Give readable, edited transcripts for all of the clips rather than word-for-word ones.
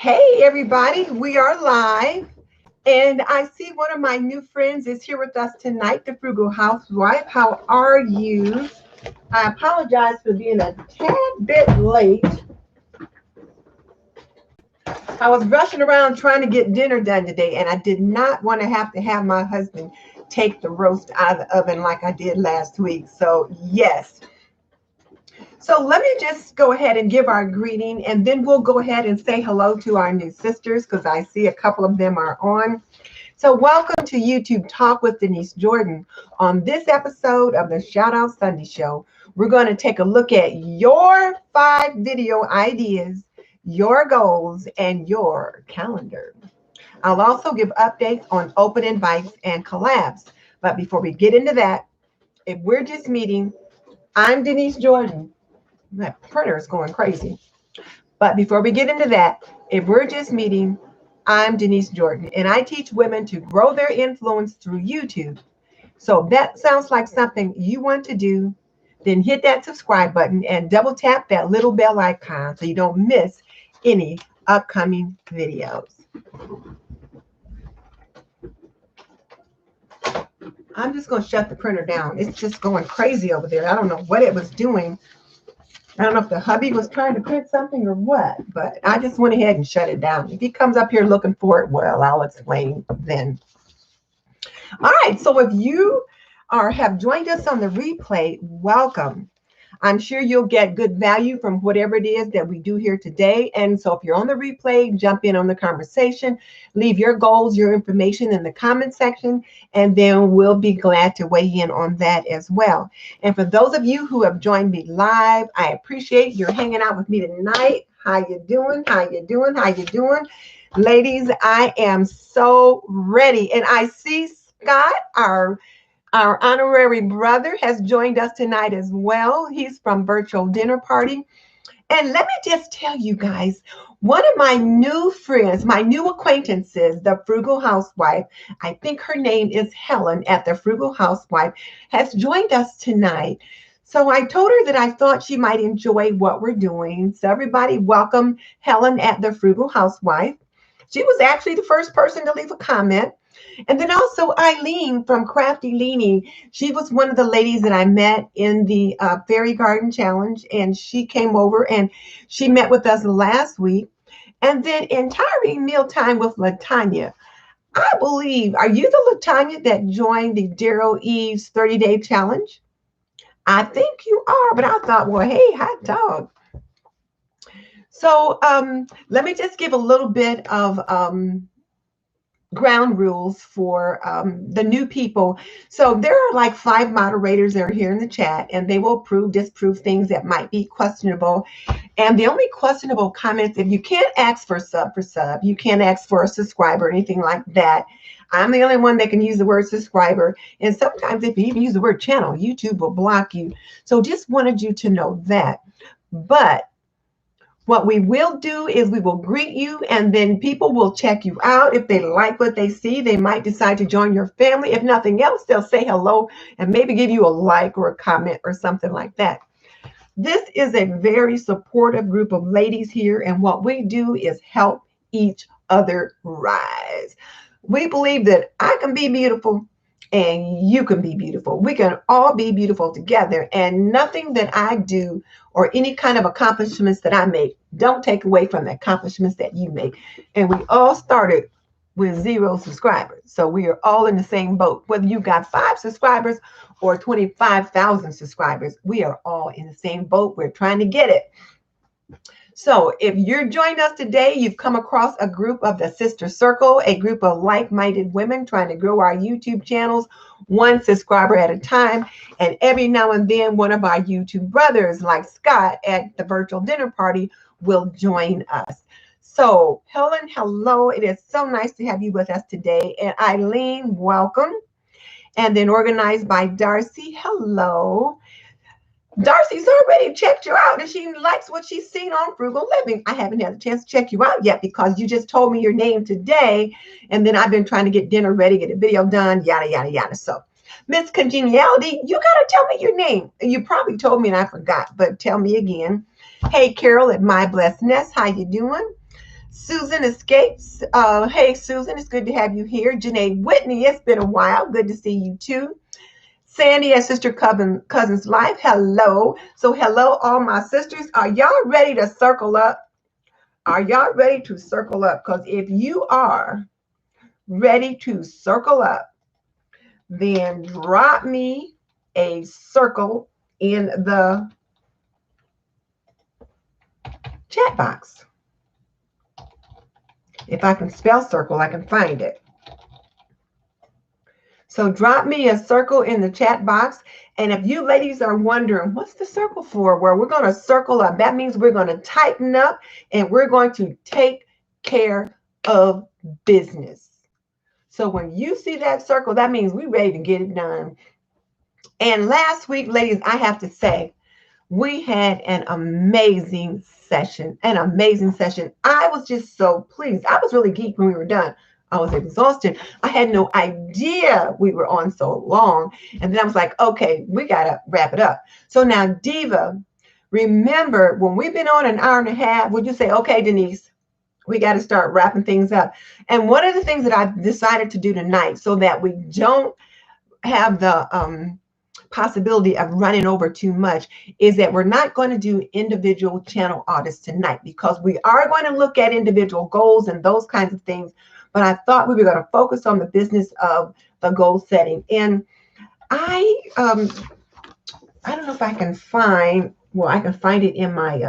Hey everybody, we are live and I see one of my new friends is here with us tonight, the Frugal Housewife. How are you? I apologize for being a tad bit late. I was rushing around trying to get dinner done today and I did not want to have my husband take the roast out of the oven like I did last week. So yes. So let me just go ahead and give our greeting and then we'll go ahead and say hello to our new sisters because I see a couple of them are on. So welcome to YouTube Talk with Denise Jordan. On this episode of the Shoutout Sunday show, we're going to take a look at your 5 video ideas, your goals, and your calendar. I'll also give updates on Open Invites and Collabs. But before we get into that, if we're just meeting, I'm Denise Jordan. That printer is going crazy. But before we get into that, if we're just meeting, I'm Denise Jordan, and I teach women to grow their influence through YouTube. So if that sounds like something you want to do, then hit that subscribe button and double tap that little bell icon so you don't miss any upcoming videos. I'm just going to shut the printer down. It's just going crazy over there. I don't know what it was doing. I don't know if the hubby was trying to print something or what, but I just went ahead and shut it down. If he comes up here looking for it, well, I'll explain then. All right, so if you have joined us on the replay, welcome. I'm sure you'll get good value from whatever it is that we do here today. And so if you're on the replay, jump in on the conversation, leave your goals, your information in the comment section, and then we'll be glad to weigh in on that as well. And for those of you who have joined me live, I appreciate you're hanging out with me tonight. How you doing? How you doing? How you doing? Ladies, I am so ready. And I see Scott, our honorary brother, has joined us tonight as well. He's from Virtual Dinner Party. And let me just tell you guys, one of my new friends, my new acquaintances, the Frugal Housewife, I think her name is Helen at the Frugal Housewife, has joined us tonight. So I told her that I thought she might enjoy what we're doing. So everybody welcome Helen at the Frugal Housewife. She was actually the first person to leave a comment. And then also Eileen from Crafty Leanie. She was one of the ladies that I met in the Fairy Garden Challenge, and she came over and she met with us last week. And then Entire Mealtime with LaTanya. I believe, are you the LaTanya that joined the Daryl Eves 30-day challenge? I think you are, but I thought, well, hey, hot dog. So let me just give a little bit of ground rules for the new people. So there are like 5 moderators that are here in the chat, and they will approve, disapprove things that might be questionable. And the only questionable comments, if you can't ask for sub, you can't ask for a subscriber or anything like that. I'm the only one that can use the word subscriber. And sometimes if you even use the word channel, YouTube will block you. So just wanted you to know that. But what we will do is we will greet you, and then people will check you out. If they like what they see, they might decide to join your family. If nothing else, they'll say hello and maybe give you a like or a comment or something like that. This is a very supportive group of ladies here, and what we do is help each other rise. We believe that I can be beautiful and you can be beautiful. We can all be beautiful together, and nothing that I do or any kind of accomplishments that I make don't take away from the accomplishments that you make. And we all started with 0 subscribers. So we are all in the same boat. Whether you got 5 subscribers or 25,000 subscribers, we are all in the same boat. We're trying to get it. So if you're joining us today, you've come across a group of the Sister Circle, a group of like-minded women trying to grow our YouTube channels 1 subscriber at a time. And every now and then, one of our YouTube brothers, like Scott at the Virtual Dinner Party, will join us. So Helen, hello. It is so nice to have you with us today. And Eileen, welcome. And then organized by Darcy, hello. Darcy's already checked you out and she likes what she's seen on Frugal Living. I haven't had a chance to check you out yet because you just told me your name today. And then I've been trying to get dinner ready, get a video done, yada, yada, yada. So Miss Congeniality, you got to tell me your name. You probably told me and I forgot, but tell me again. Hey, Carol at My Blessed Nest, how you doing? Susan Escapes. Hey, Susan, it's good to have you here. Janae Whitney, it's been a while. Good to see you too. Sandy at Sister Cousin's Life. Hello. So hello, all my sisters. Are y'all ready to circle up? Are y'all ready to circle up? Because if you are ready to circle up, then drop me a circle in the chat box. If I can spell circle, I can find it. So drop me a circle in the chat box. And if you ladies are wondering, what's the circle for? Well, we're going to circle up. That means we're going to tighten up and we're going to take care of business. So when you see that circle, that means we're ready to get it done. And last week, ladies, I have to say, we had an amazing session, I was just so pleased. I was really geeked when we were done. I was exhausted. I had no idea we were on so long. And then I was like, okay, we got to wrap it up. So now, Diva, remember when we've been on an hour and a half, would you say, okay, Denise, we got to start wrapping things up. And one of the things that I've decided to do tonight so that we don't have the possibility of running over too much is that we're not going to do individual channel audits tonight, because we are going to look at individual goals and those kinds of things. But I thought we were going to focus on the business of the goal setting. And I don't know if I can find, well, I can find it in my,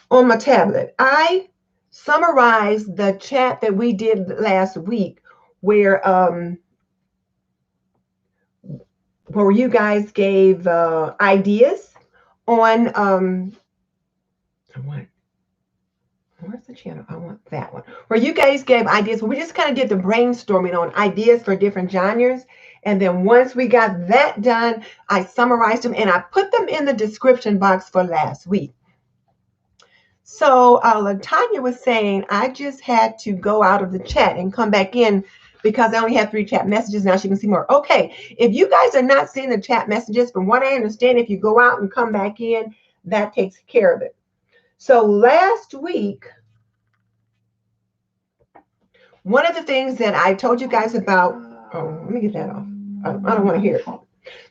on my tablet. I summarized the chat that we did last week where you guys gave ideas on, where's the channel? I want that one. Where you guys gave ideas. We just kind of did the brainstorming on ideas for different genres. And then once we got that done, I summarized them and I put them in the description box for last week. So LaTanya was saying, I just had to go out of the chat and come back in because I only have 3 chat messages. Now she can see more. Okay, if you guys are not seeing the chat messages, from what I understand, if you go out and come back in, that takes care of it. So last week, one of the things that I told you guys about, oh, let me get that off. I don't want to hear it.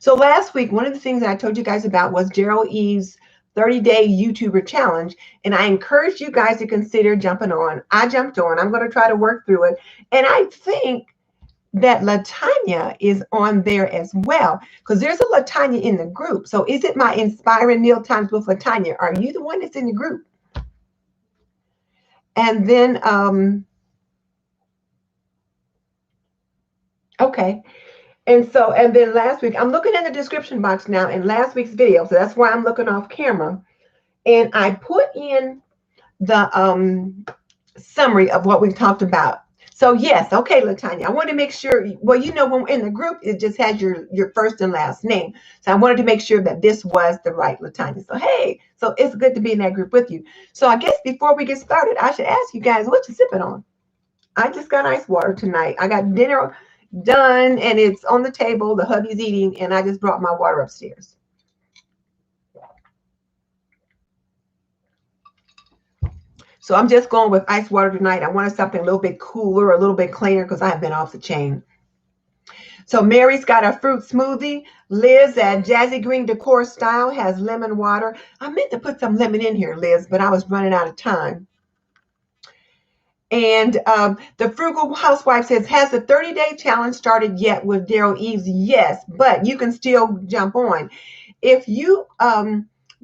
So last week, one of the things that I told you guys about was Gerald Eve's 30-day YouTuber challenge. And I encouraged you guys to consider jumping on. I jumped on. I'm going to try to work through it. And I think that LaTanya is on there as well, because there's a LaTanya in the group. So is it my Inspiring Meal Times with LaTanya? Are you the one that's in the group? And then, okay. And then last week, I'm looking in the description box now in last week's video. So that's why I'm looking off camera. And I put in the summary of what we talked about. So yes, okay, LaTanya, I want to make sure, well, you know, when we're in the group, it just has your first and last name. So I wanted to make sure that this was the right LaTanya. So hey, so it's good to be in that group with you. So I guess before we get started, I should ask you guys, what you sipping on? I just got ice water tonight. I got dinner done and it's on the table. The hubby's eating and I just brought my water upstairs. So I'm just going with ice water tonight. I wanted something a little bit cooler, a little bit cleaner, because I have been off the chain. So Mary's got a fruit smoothie. Liz at Jazzy Green Decor Style has lemon water. I meant to put some lemon in here, Liz, but I was running out of time. And the Frugal Housewife says, has the 30-day challenge started yet with Daryl Eves? Yes, but you can still jump on. If you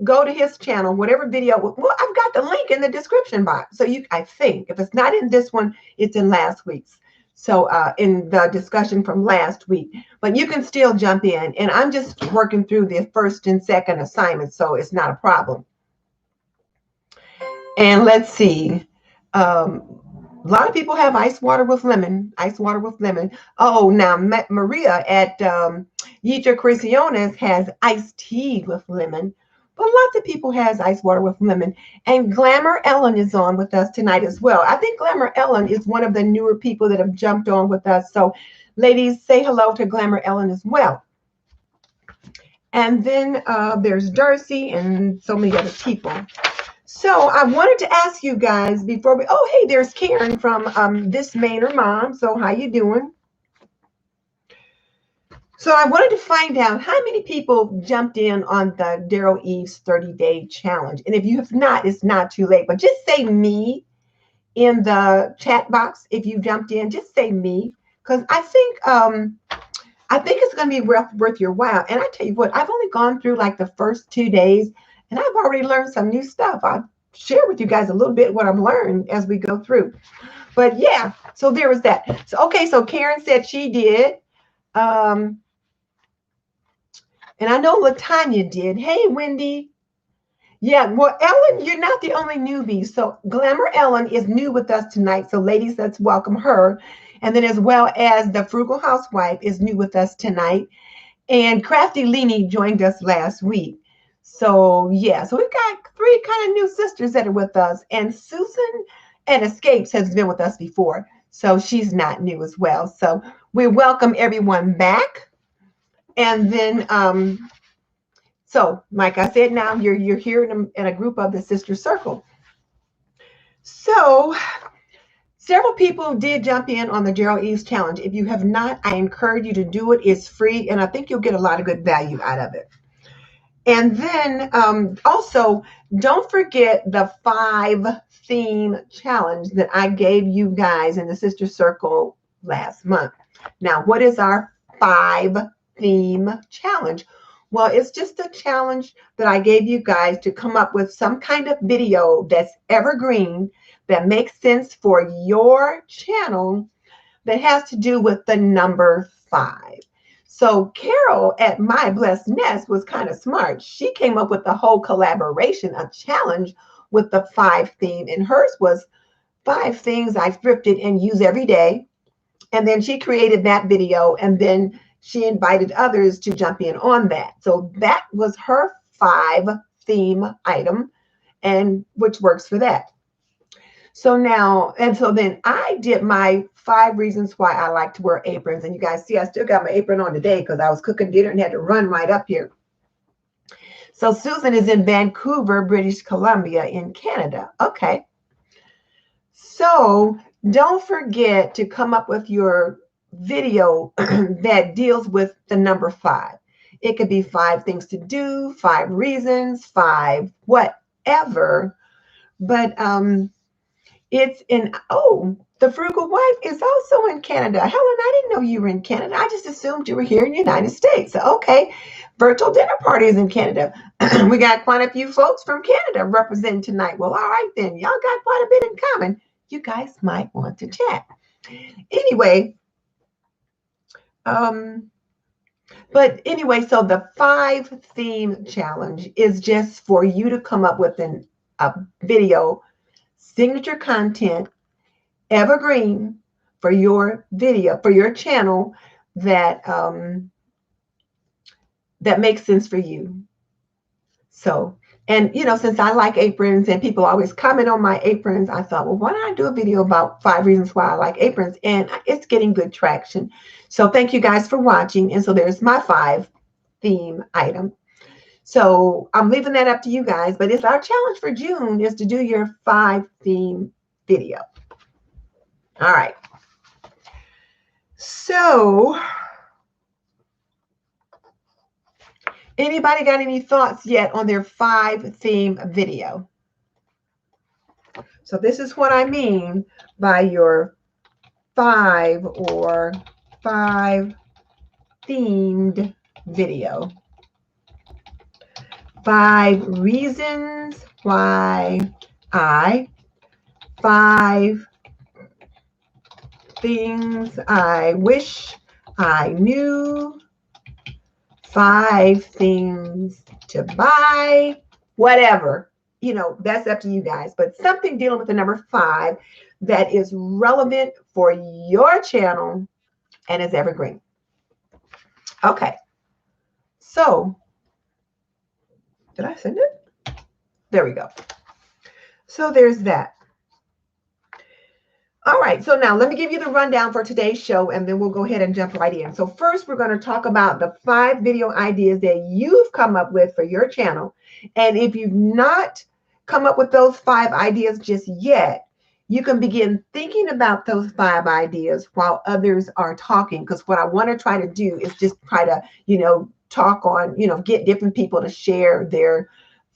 go to his channel, whatever video, well, I've got the link in the description box. So I think if it's not in this one, it's in last week's. So in the discussion from last week, but you can still jump in. And I'm just working through the first and second assignments, so it's not a problem. And let's see. A lot of people have ice water with lemon. Oh, now Maria at Yitra Creaciones has iced tea with lemon. But lots of people has ice water with lemon. And Glamour Ellen is on with us tonight as well. I think Glamour Ellen is one of the newer people that have jumped on with us. So ladies, say hello to Glamour Ellen as well. And then there's Darcy and so many other people. So I wanted to ask you guys before we, oh, hey, there's Karen from This Mainer Mom. So how you doing? So I wanted to find out how many people jumped in on the Daryl Eves 30-day challenge. And if you have not, it's not too late, but just say me in the chat box. If you jumped in, just say me. Because I think it's going to be worth your while. And I tell you what, I've only gone through like the first 2 days, and I've already learned some new stuff. I'll share with you guys a little bit what I've learned as we go through. But yeah, so there was that. So okay, so Karen said she did. And I know LaTanya did. Hey, Wendy. Yeah, well, Ellen, you're not the only newbie. So Glamour Ellen is new with us tonight. So ladies, let's welcome her. And then as well as the Frugal Housewife is new with us tonight. And Crafty Leanie joined us last week. So yeah, so we've got 3 kind of new sisters that are with us. And Susan at Escapes has been with us before. So she's not new as well. So we welcome everyone back. And then so, like I said, now you're here in a group of the Sister Circle. So, several people did jump in on the Daryl Eves Challenge. If you have not, I encourage you to do it. It's free, and I think you'll get a lot of good value out of it. And then also, don't forget the 5-theme challenge that I gave you guys in the Sister Circle last month. Now, what is our 5-theme challenge? Well, it's just a challenge that I gave you guys to come up with some kind of video that's evergreen, that makes sense for your channel, that has to do with the number 5. So Carol at My Blessed Nest was kind of smart. She came up with the whole collaboration, a challenge with the 5 theme. And hers was 5 things I thrifted and use every day. And then she created that video, and then she invited others to jump in on that. So that was her 5 theme item, and which works for that. So now, and so then I did my 5 reasons why I like to wear aprons. And you guys see, I still got my apron on today because I was cooking dinner and had to run right up here. So Susan is in Vancouver, British Columbia in Canada. Okay. So don't forget to come up with your video that deals with the number 5. It could be 5 things to do, 5 reasons, 5 whatever. But it's in, oh, the Frugal Wife is also in Canada. Helen, I didn't know you were in Canada. I just assumed you were here in the United States. So, okay, virtual dinner parties in Canada. We got quite a few folks from Canada representing tonight. Well, all right then, y'all got quite a bit in common. You guys might want to chat. Anyway, but anyway, so the 5 theme challenge is just for you to come up with a video, signature content, evergreen for your video, for your channel that that makes sense for you. So, and you know, since I like aprons and people always comment on my aprons, I thought, well, why don't I do a video about 5 reasons why I like aprons? And it's getting good traction. So thank you guys for watching. And so there's my 5 theme item. So I'm leaving that up to you guys, but it's our challenge for June is to do your 5 theme video. All right. So anybody got any thoughts yet on their 5 theme video? So this is what I mean by your 5 or 5 themed video. 5 reasons why 5 things I wish I knew, 5 things to buy, whatever. You know, that's up to you guys. But something dealing with the number 5 that is relevant for your channel and is evergreen. Okay. So, did I send it? There we go. So there's that. All right, so now let me give you the rundown for today's show, and then we'll go ahead and jump right in. So first, we're going to talk about the 5 video ideas that you've come up with for your channel. And if you've not come up with those 5 ideas just yet, you can begin thinking about those 5 ideas while others are talking. Because what I want to try to do is just try to, talk on, get different people to share their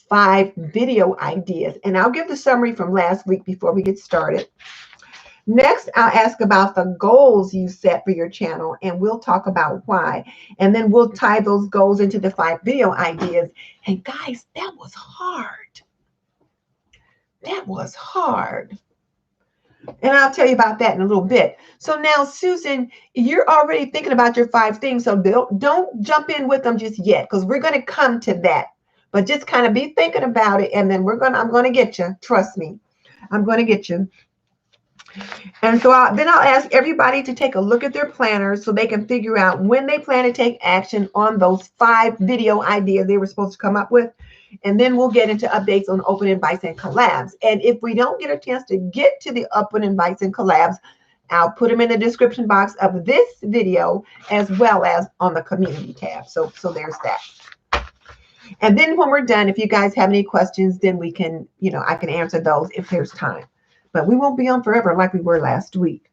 5 video ideas. And I'll give the summary from last week before we get started. Next, I'll ask about the goals you set for your channel, and we'll talk about why. And then we'll tie those goals into the 5 video ideas. And guys, that was hard. That was hard. And I'll tell you about that in a little bit. So now, Susan, you're already thinking about your 5 things. So don't jump in with them just yet, because we're going to come to that. But just kind of be thinking about it, and then I'm going to get you. Trust me, I'm going to get you. And so then I'll ask everybody to take a look at their planners so they can figure out when they plan to take action on those 5 video ideas they were supposed to come up with. And then we'll get into updates on Open Invites and Collabs. And if we don't get a chance to get to the Open Invites and Collabs, I'll put them in the description box of this video as well as on the community tab. So there's that. And then when we're done, if you guys have any questions, then we can, I can answer those if there's time. But we won't be on forever like we were last week.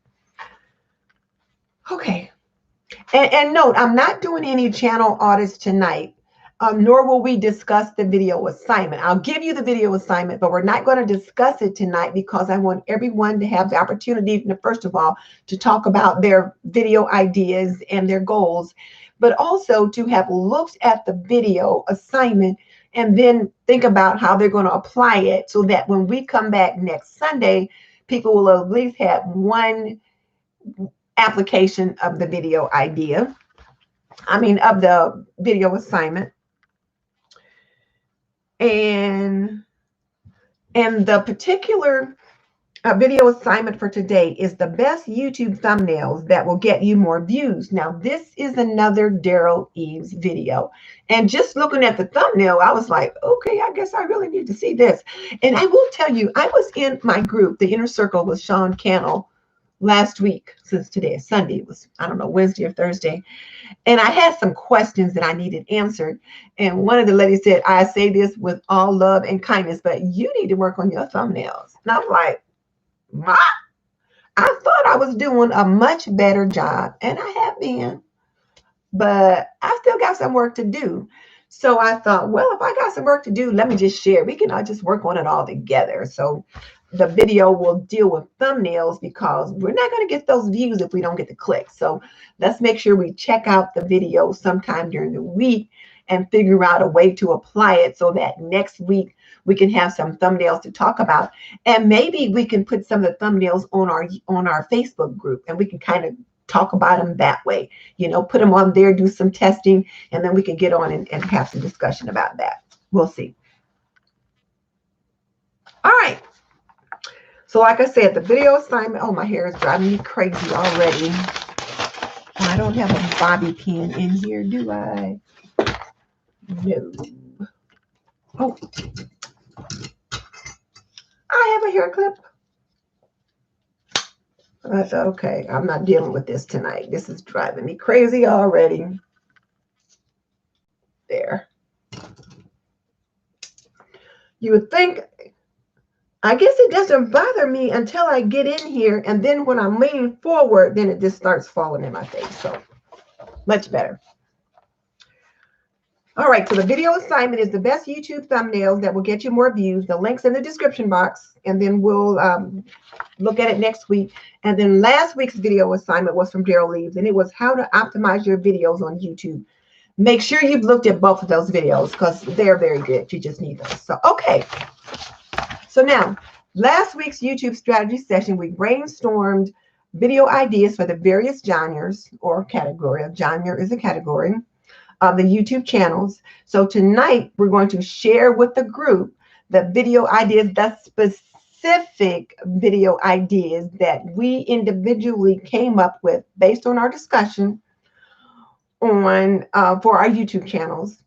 Okay. And note, I'm not doing any channel audits tonight. Nor will we discuss the video assignment. I'll give you the video assignment, but we're not going to discuss it tonight because I want everyone to have the opportunity, first of all, to talk about their video ideas and their goals, but also to have looked at the video assignment and then think about how they're going to apply it so that when we come back next Sunday, people will at least have one application of the video idea. Of the video assignment. And the particular video assignment for today is the best YouTube thumbnails that will get you more views. Now, this is another Daryl Eves video. And just looking at the thumbnail, I was like, okay, I guess I really need to see this. And I will tell you, I was in my group, the Inner Circle with Sean Cannell, last week, since today is Sunday. It was, I don't know, Wednesday or Thursday. And I had some questions that I needed answered. And one of the ladies said, I say this with all love and kindness, but you need to work on your thumbnails. And I'm like, what? I thought I was doing a much better job, and I have been, but I still got some work to do. So I thought, well, if I got some work to do, let me just share. We can all just work on it all together. So the video will deal with thumbnails because we're not going to get those views if we don't get the clicks. So let's make sure we check out the video sometime during the week and figure out a way to apply it so that next week we can have some thumbnails to talk about. And maybe we can put some of the thumbnails on our Facebook group, and we can kind of talk about them that way. Put them on there, do some testing, and then we can get on and have some discussion about that. We'll see. All right. So like I said, the video assignment, oh, my hair is driving me crazy already. I don't have a bobby pin in here, do I? No. Oh, I have a hair clip. I thought, okay, I'm not dealing with this tonight. This is driving me crazy already. There. You would think, I guess it doesn't bother me until I get in here, and then when I'm leaning forward, then it just starts falling in my face. So much better. All right, so the video assignment is the best YouTube thumbnails that will get you more views. The link's in the description box, and then we'll look at it next week. And then last week's video assignment was from Daryl Eves, and it was how to optimize your videos on YouTube. Make sure you've looked at both of those videos because they're very good. You just need those. So, okay. So now, last week's YouTube strategy session, we brainstormed video ideas for the various genres or category. A genre is a category of the YouTube channels. So tonight, we're going to share with the group the video ideas, the specific video ideas that we individually came up with based on our discussion on for our YouTube channels.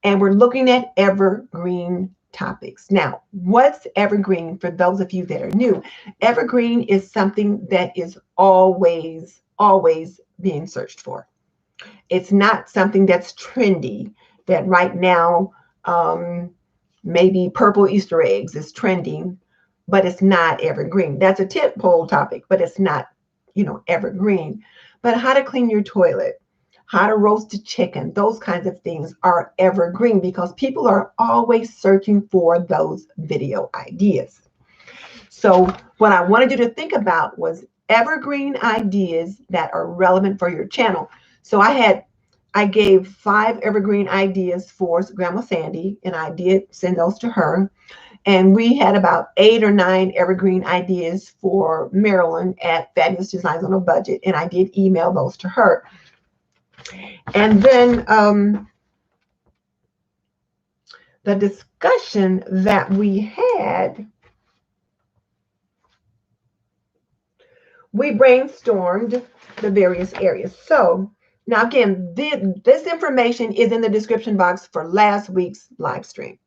And we're looking at evergreen topics. Now, what's evergreen for those of you that are new? Evergreen is something that is always being searched for. It's not something that's trendy, that right now maybe purple Easter eggs is trending, but it's not evergreen. That's a tentpole topic, but it's not, evergreen. But how to clean your toilet, how to roast a chicken, those kinds of things are evergreen because people are always searching for those video ideas. So what I wanted you to think about was evergreen ideas that are relevant for your channel. So I gave 5 evergreen ideas for Grandma Sandy, and I did send those to her. And we had about 8 or 9 evergreen ideas for Marilyn at Fabulous Designs on a Budget, and I did email those to her. And then the discussion that we had, we brainstormed the various areas. So now again, this information is in the description box for last week's live stream.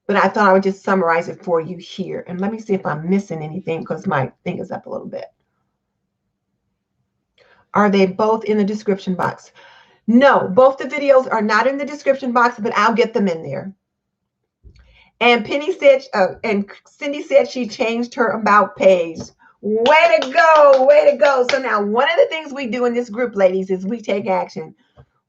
But I thought I would just summarize it for you here. And let me see if I'm missing anything because my thing is up a little bit. Are they both in the description box? No, both the videos are not in the description box, but I'll get them in there. And Penny said, and Cindy said she changed her about page. Way to go, way to go. So now one of the things we do in this group, ladies, is we take action.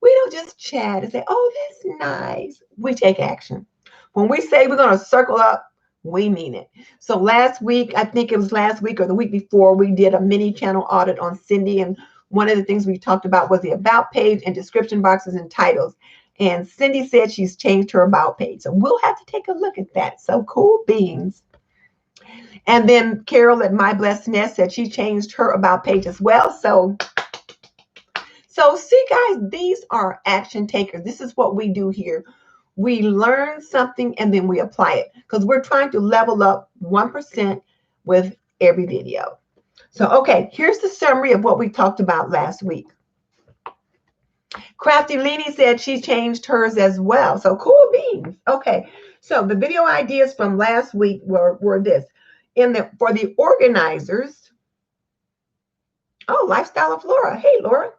We don't just chat and say, oh, that's nice. We take action. When we say we're going to circle up, we mean it. So last week, I think it was last week or the week before, we did a mini channel audit on Cindy. And one of the things we talked about was the about page and description boxes and titles. And Cindy said she's changed her about page. So we'll have to take a look at that. So cool beans. And then Carol at My Blessed Nest said she changed her about page as well. So see, guys, these are action takers. This is what we do here. We learn something and then we apply it because we're trying to level up 1% with every video. So, okay, here's the summary of what we talked about last week. Crafty Leanie said she changed hers as well. So cool beans. Okay, so the video ideas from last week were this. For the organizers, oh, Lifestyle of Laura. Hey, Laura,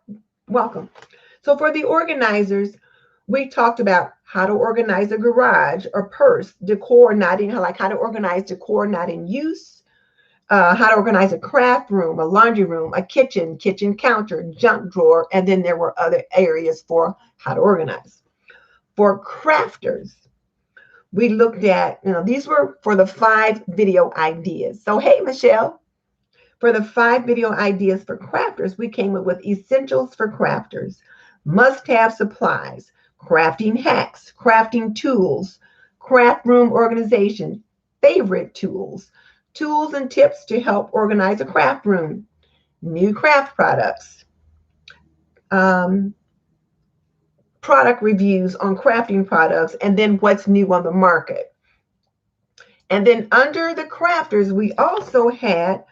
welcome. So for the organizers, we talked about how to organize a garage or purse, decor not in, like how to organize decor not in use, how to organize a craft room, a laundry room, a kitchen counter, junk drawer, and then there were other areas for how to organize. For crafters, we looked at, these were for the 5 video ideas. So, hey, Michelle, for the 5 video ideas for crafters, we came up with essentials for crafters, must-have supplies, crafting hacks, crafting tools, craft room organization, favorite tools, tools and tips to help organize a craft room, new craft products, product reviews on crafting products, and then what's new on the market. And then under the crafters, we also had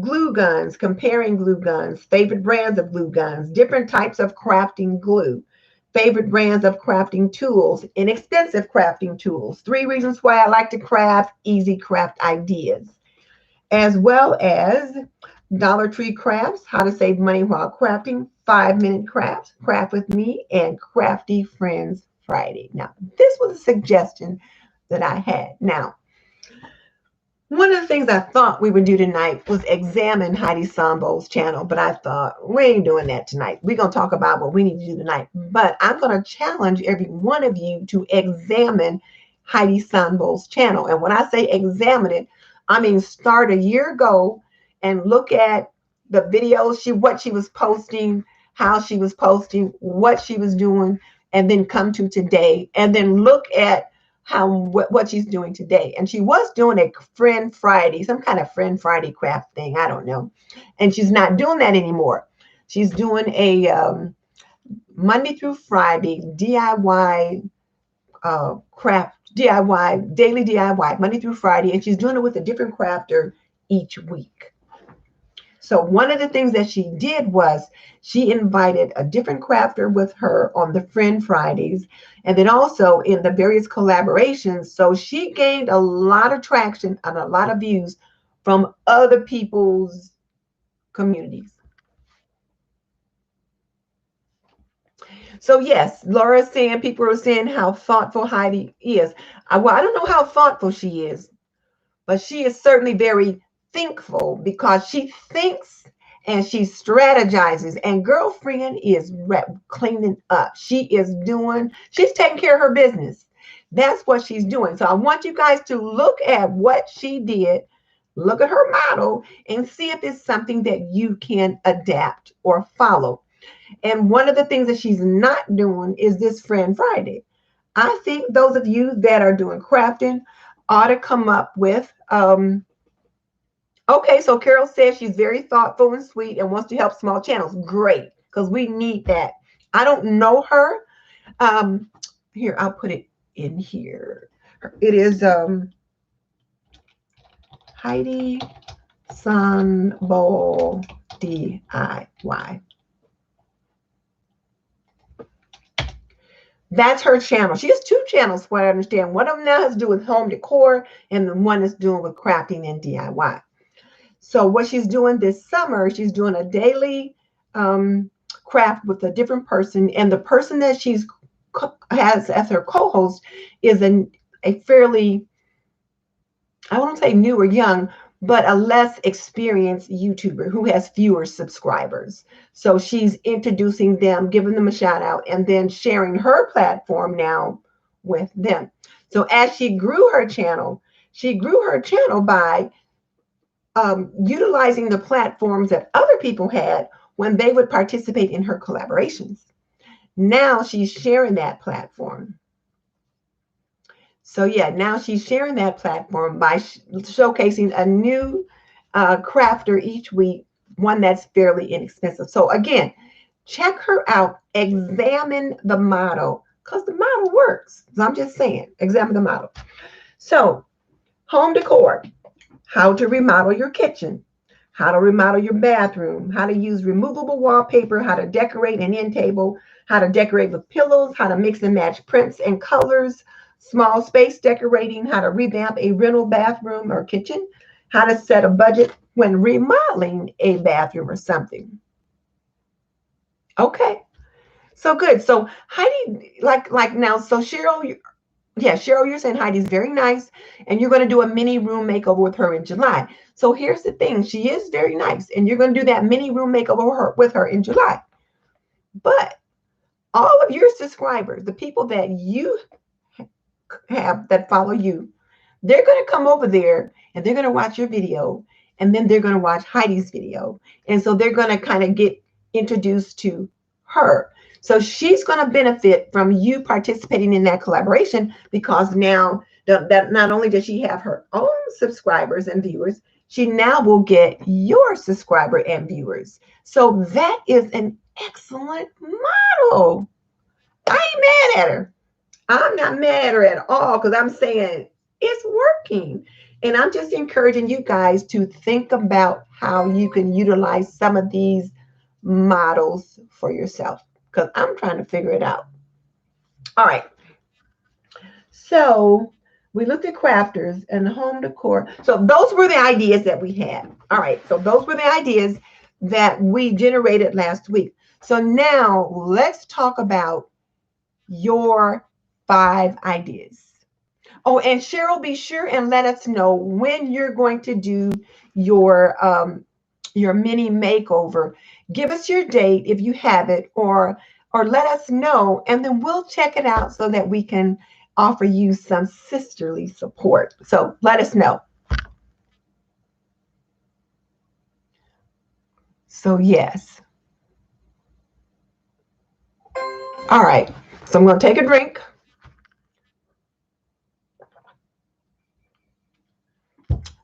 glue guns, comparing glue guns, favorite brands of glue guns, different types of crafting glue, favorite brands of crafting tools, inexpensive crafting tools, 3 reasons why I like to craft, easy craft ideas, as well as Dollar Tree crafts, how to save money while crafting, 5-minute crafts, craft with me, and Crafty Friends Friday. Now, this was a suggestion that I had. Now, one of the things I thought we would do tonight was examine Heidi Sambo's channel, but I thought we ain't doing that tonight. We're going to talk about what we need to do tonight, but I'm going to challenge every one of you to examine Heidi Sambo's channel. And when I say examine it, I mean start a year ago and look at the videos, what she was posting, how she was posting, what she was doing, and then come to today and then look at what she's doing today. And she was doing a Friend Friday, some kind of Friend Friday craft thing, I don't know, and she's not doing that anymore. She's doing a Monday through Friday DIY craft, DIY, daily DIY, Monday through Friday, and she's doing it with a different crafter each week. So one of the things that she did was she invited a different crafter with her on the Friend Fridays, and then also in the various collaborations. So she gained a lot of traction and a lot of views from other people's communities. So yes, Laura's saying, people are saying how thoughtful Heidi is. Well, I don't know how thoughtful she is, but she is certainly very thinkful because she thinks and she strategizes. And girlfriend is cleaning up. She's taking care of her business. That's what she's doing. So I want you guys to look at what she did, look at her model, and see if it's something that you can adapt or follow. And one of the things that she's not doing is this Friend Friday. I think those of you that are doing crafting ought to come up with, okay, so Carol says she's very thoughtful and sweet and wants to help small channels. Great, because we need that. I don't know her. Here, I'll put it in here. It is Heidi Sunbowl DIY. That's her channel. She has two channels, what I understand. One of them now has to do with home decor, and the one is doing with crafting and DIY. So what she's doing this summer, she's doing a daily craft with a different person, and the person that she's has as her co-host is a fairly, I won't say new or young, but a less experienced YouTuber who has fewer subscribers. So she's introducing them, giving them a shout out, and then sharing her platform now with them. So as she grew her channel by utilizing the platforms that other people had when they would participate in her collaborations. Now she's sharing that platform. So yeah, now she's sharing that platform by showcasing a new crafter each week, one that's fairly inexpensive. So again, check her out, examine the model, because the model works. So I'm just saying, examine the model. So home decor, how to remodel your kitchen, how to remodel your bathroom, how to use removable wallpaper, how to decorate an end table, how to decorate with pillows, how to mix and match prints and colors, small space decorating, how to revamp a rental bathroom or kitchen, how to set a budget when remodeling a bathroom or something. Okay, so good. So Heidi, like now, so Cheryl, Cheryl, you're saying Heidi's very nice, and you're going to do a mini room makeover with her in July. So here's the thing. She is very nice, and you're going to do that mini room makeover with her in July. But all of your subscribers, the people that you have that follow you, they're going to come over there and they're going to watch your video, and then they're going to watch Heidi's video. And so they're going to kind of get introduced to her. So she's going to benefit from you participating in that collaboration, because now that not only does she have her own subscribers and viewers, she now will get your subscriber and viewers. So that is an excellent model. I ain't mad at her. I'm not mad at her at all, because I'm saying it's working. And I'm just encouraging you guys to think about how you can utilize some of these models for yourself, because I'm trying to figure it out. All right. So we looked at crafters and home decor. So those were the ideas that we had. All right. So those were the ideas that we generated last week. So now let's talk about your 5 ideas. Oh, and Cheryl, be sure and let us know when you're going to do your mini makeover. Give us your date if you have it, or let us know, and then we'll check it out so that we can offer you some sisterly support. So let us know. So yes. All right. So I'm going to take a drink.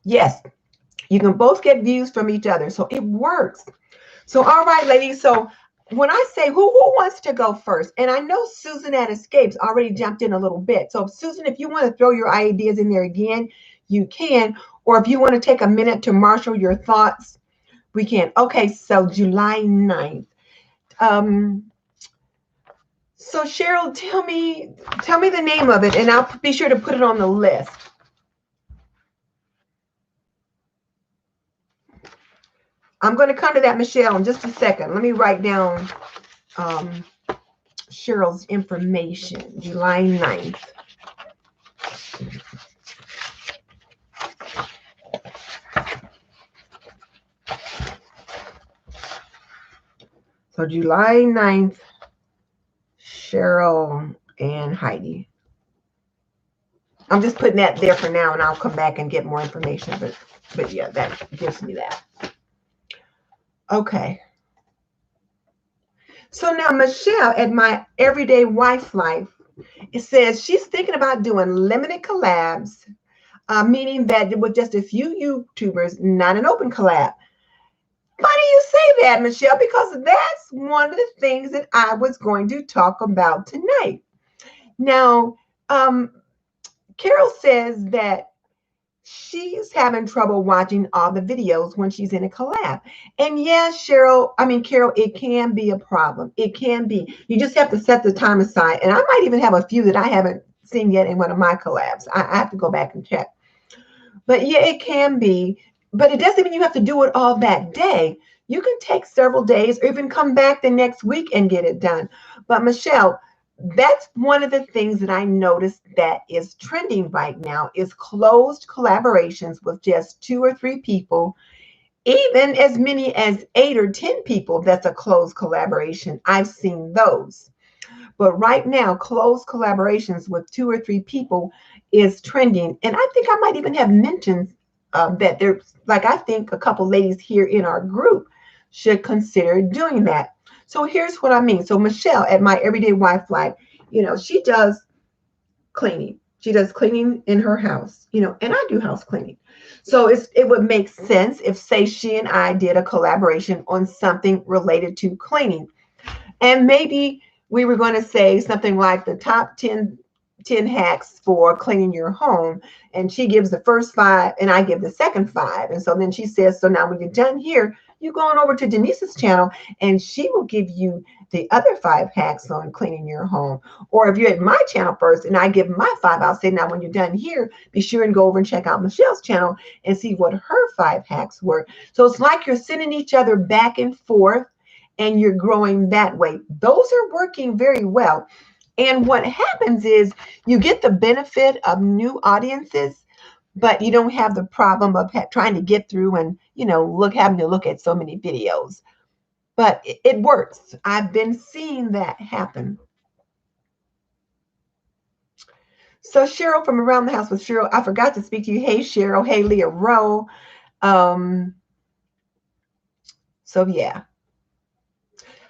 Yes, you can both get views from each other. So it works. So, all right, ladies. So when I say who wants to go first, and I know Susan at Escapes already jumped in a little bit. So Susan, if you want to throw your ideas in there again, you can. Or if you want to take a minute to marshal your thoughts, we can. Okay, so July 9th. So Cheryl, tell me the name of it, and I'll be sure to put it on the list. I'm going to come to that, Michelle, in just a second. Let me write down Cheryl's information. July 9th. So July 9th, Cheryl and Heidi. I'm just putting that there for now, and I'll come back and get more information. But yeah, that gives me that. Okay. So now Michelle at My Everyday Wife Life, it says she's thinking about doing limited collabs, meaning that with just a few YouTubers, not an open collab. Funny you say that, Michelle, because that's one of the things that I was going to talk about tonight. Now, Carol says that she's having trouble watching all the videos when she's in a collab. And yes, Carol, it can be a problem. It can be. You just have to set the time aside. And I might even have a few that I haven't seen yet in one of my collabs. I have to go back and check. But yeah, it can be. But it doesn't mean you have to do it all that day. You can take several days or even come back the next week and get it done. But Michelle, that's one of the things that I noticed that is trending right now is closed collaborations with just 2 or 3 people, even as many as 8 or 10 people. That's a closed collaboration. I've seen those. But right now, closed collaborations with 2 or 3 people is trending. And I think I might even have mentioned that there's, like, I think a couple ladies here in our group should consider doing that. So here's what I mean. So Michelle at My Everyday Wife Life, she does cleaning. She does cleaning in her house, and I do house cleaning. So it would make sense if, say, she and I did a collaboration on something related to cleaning. And maybe we were going to say something like the top 10 hacks for cleaning your home. And she gives the first 5 and I give the second 5. And so then she says, so now when you're done here, you go on over to Denise's channel and she will give you the other 5 hacks on cleaning your home. Or if you're at my channel first and I give my 5, I'll say, now when you're done here, be sure and go over and check out Michelle's channel and see what her 5 hacks were. So it's like you're sending each other back and forth and you're growing that way. Those are working very well. And what happens is you get the benefit of new audiences, but you don't have the problem of trying to get through and, having to look at so many videos. But it works. I've been seeing that happen. So Cheryl from Around the House with Cheryl, I forgot to speak to you. Hey, Cheryl. Hey, Leah Rowe. So yeah.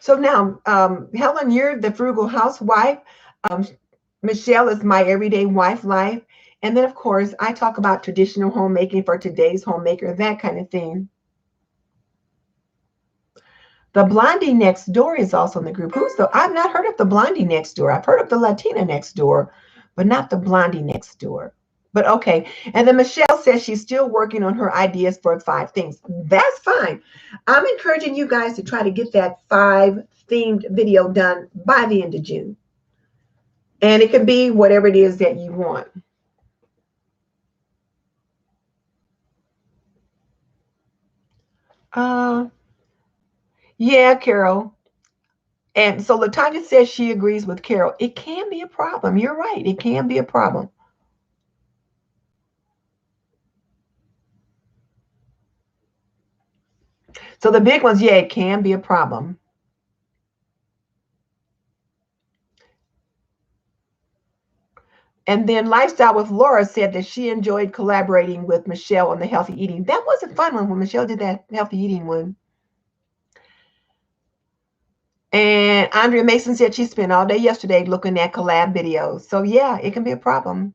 So now, Helen, you're the frugal housewife. Michelle is My Everyday Wife Life. And then, of course, I talk about traditional homemaking for today's homemaker, that kind of thing. The Blondie Next Door is also in the group. I've not heard of the Blondie Next Door. I've heard of the Latina Next Door, but not the Blondie Next Door. But okay. And then Michelle says she's still working on her ideas for 5 things. That's fine. I'm encouraging you guys to try to get that 5 themed video done by the end of June. And it can be whatever it is that you want. Yeah, Carol. And so Latanya says she agrees with Carol. It can be a problem. You're right. It can be a problem. So the big ones, yeah, it can be a problem. And then Lifestyle with Laura said that she enjoyed collaborating with Michelle on the healthy eating. That was a fun one when Michelle did that healthy eating one. And Andrea Mason said she spent all day yesterday looking at collab videos. So yeah, it can be a problem.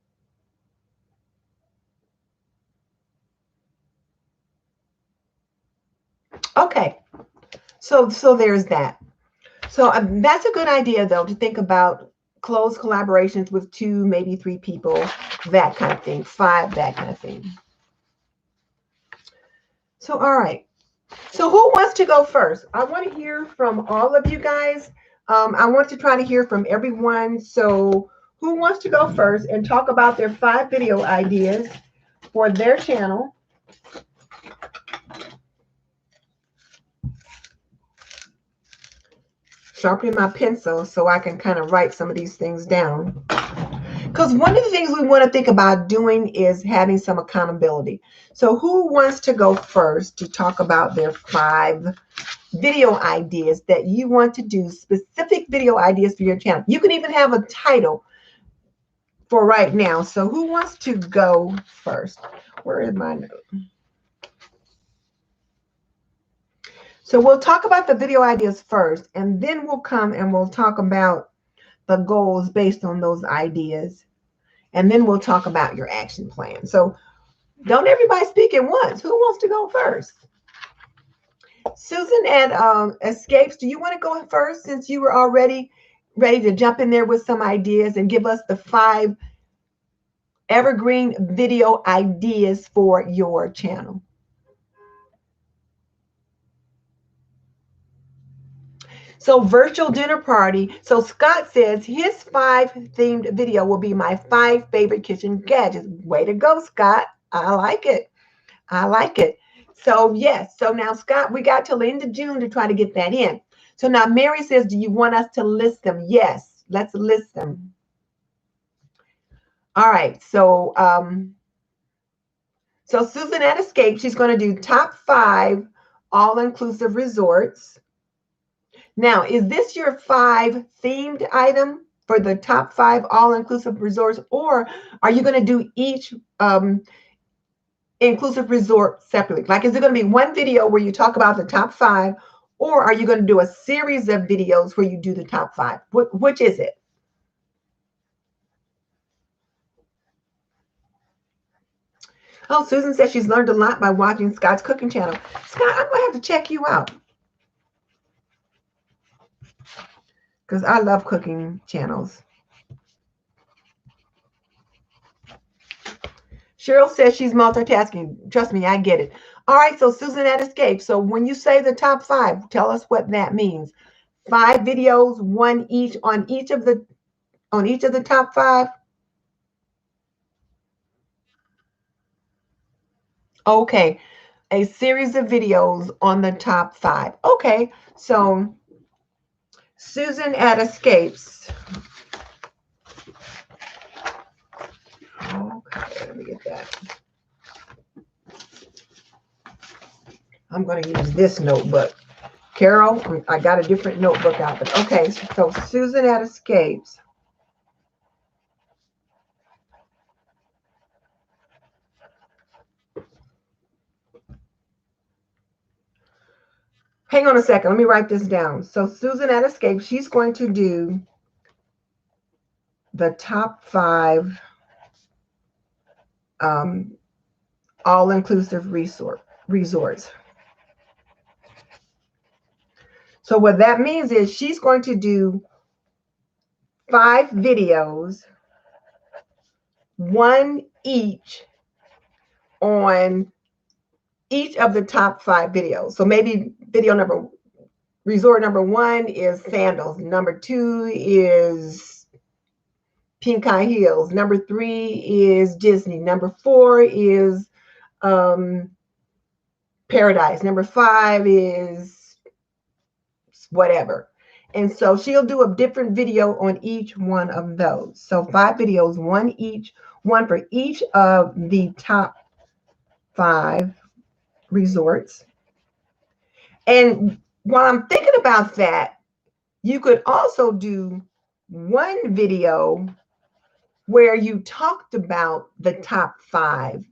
Okay. So there's that. So that's a good idea, though, to think about close collaborations with 2, maybe 3 people, that kind of thing, 5, that kind of thing. So, all right. So who wants to go first? I want to hear from all of you guys. I want to try to hear from everyone. So who wants to go first and talk about their 5 video ideas for their channel? sharpening my pencil so I can kind of write some of these things down. Because one of the things we want to think about doing is having some accountability. So who wants to go first to talk about their 5 video ideas that you want to do, specific video ideas for your channel? You can even have a title for right now. So who wants to go first? Where is my note? So we'll talk about the video ideas first, and then we'll come and we'll talk about the goals based on those ideas. And then we'll talk about your action plan. So don't everybody speak at once. Who wants to go first? Susan at Escapes, do you want to go first since you were already ready to jump in there with some ideas and give us the 5 evergreen video ideas for your channel? So virtual dinner party. So Scott says his 5 themed video will be my 5 favorite kitchen gadgets. Way to go, Scott. I like it. I like it. So yes. So now, Scott, we got till the end of June to try to get that in. So now Mary says, do you want us to list them? Yes, let's list them. All right. So, so Susan at Escape, she's going to do top 5 all-inclusive resorts. Now, is this your 5 themed item for the top 5 all-inclusive resorts, or are you going to do each inclusive resort separately? Like, is it going to be one video where you talk about the top 5, or are you going to do a series of videos where you do the top 5? Which is it? Oh, Susan says she's learned a lot by watching Scott's cooking channel. Scott, I'm going to have to check you out, because I love cooking channels. Cheryl says she's multitasking. Trust me, I get it. All right, so Susan at Escape. So when you say the top 5, tell us what that means. 5 videos, 1 each on each of the top 5. Okay, a series of videos on the top 5. Okay, so Susan at Escapes. Okay, let me get that. I'm going to use this notebook. Carol, I got a different notebook out. But okay, so Susan at Escapes. Hang on a second. Let me write this down. So Susan at Escape, she's going to do the top 5 all-inclusive resorts. So what that means is she's going to do 5 videos, 1 each on each of the top 5 videos. So maybe resort number 1 is sandals. Number 2 is pink high heels. Number 3 is Disney. Number 4 is Paradise. Number 5 is whatever. And so she'll do a different video on each one of those. So 5 videos, 1 for each of the top 5 resorts. And while I'm thinking about that, you could also do 1 video where you talked about the top 5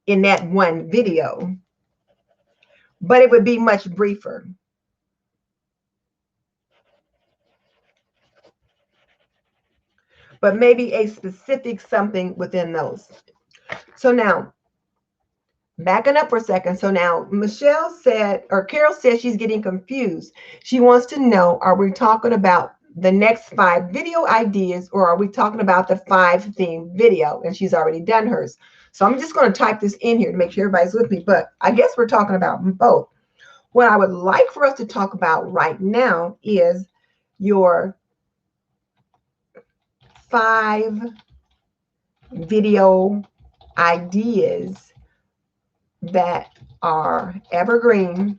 in that 1 video, but it would be much briefer. But maybe a specific something within those. So now, backing up for a second. So now Carol said she's getting confused. She wants to know, are we talking about the next 5 video ideas, or are we talking about the 5 theme video? And she's already done hers. So I'm just going to type this in here to make sure everybody's with me. But I guess we're talking about both. What I would like for us to talk about right now is your 5 video ideas that are evergreen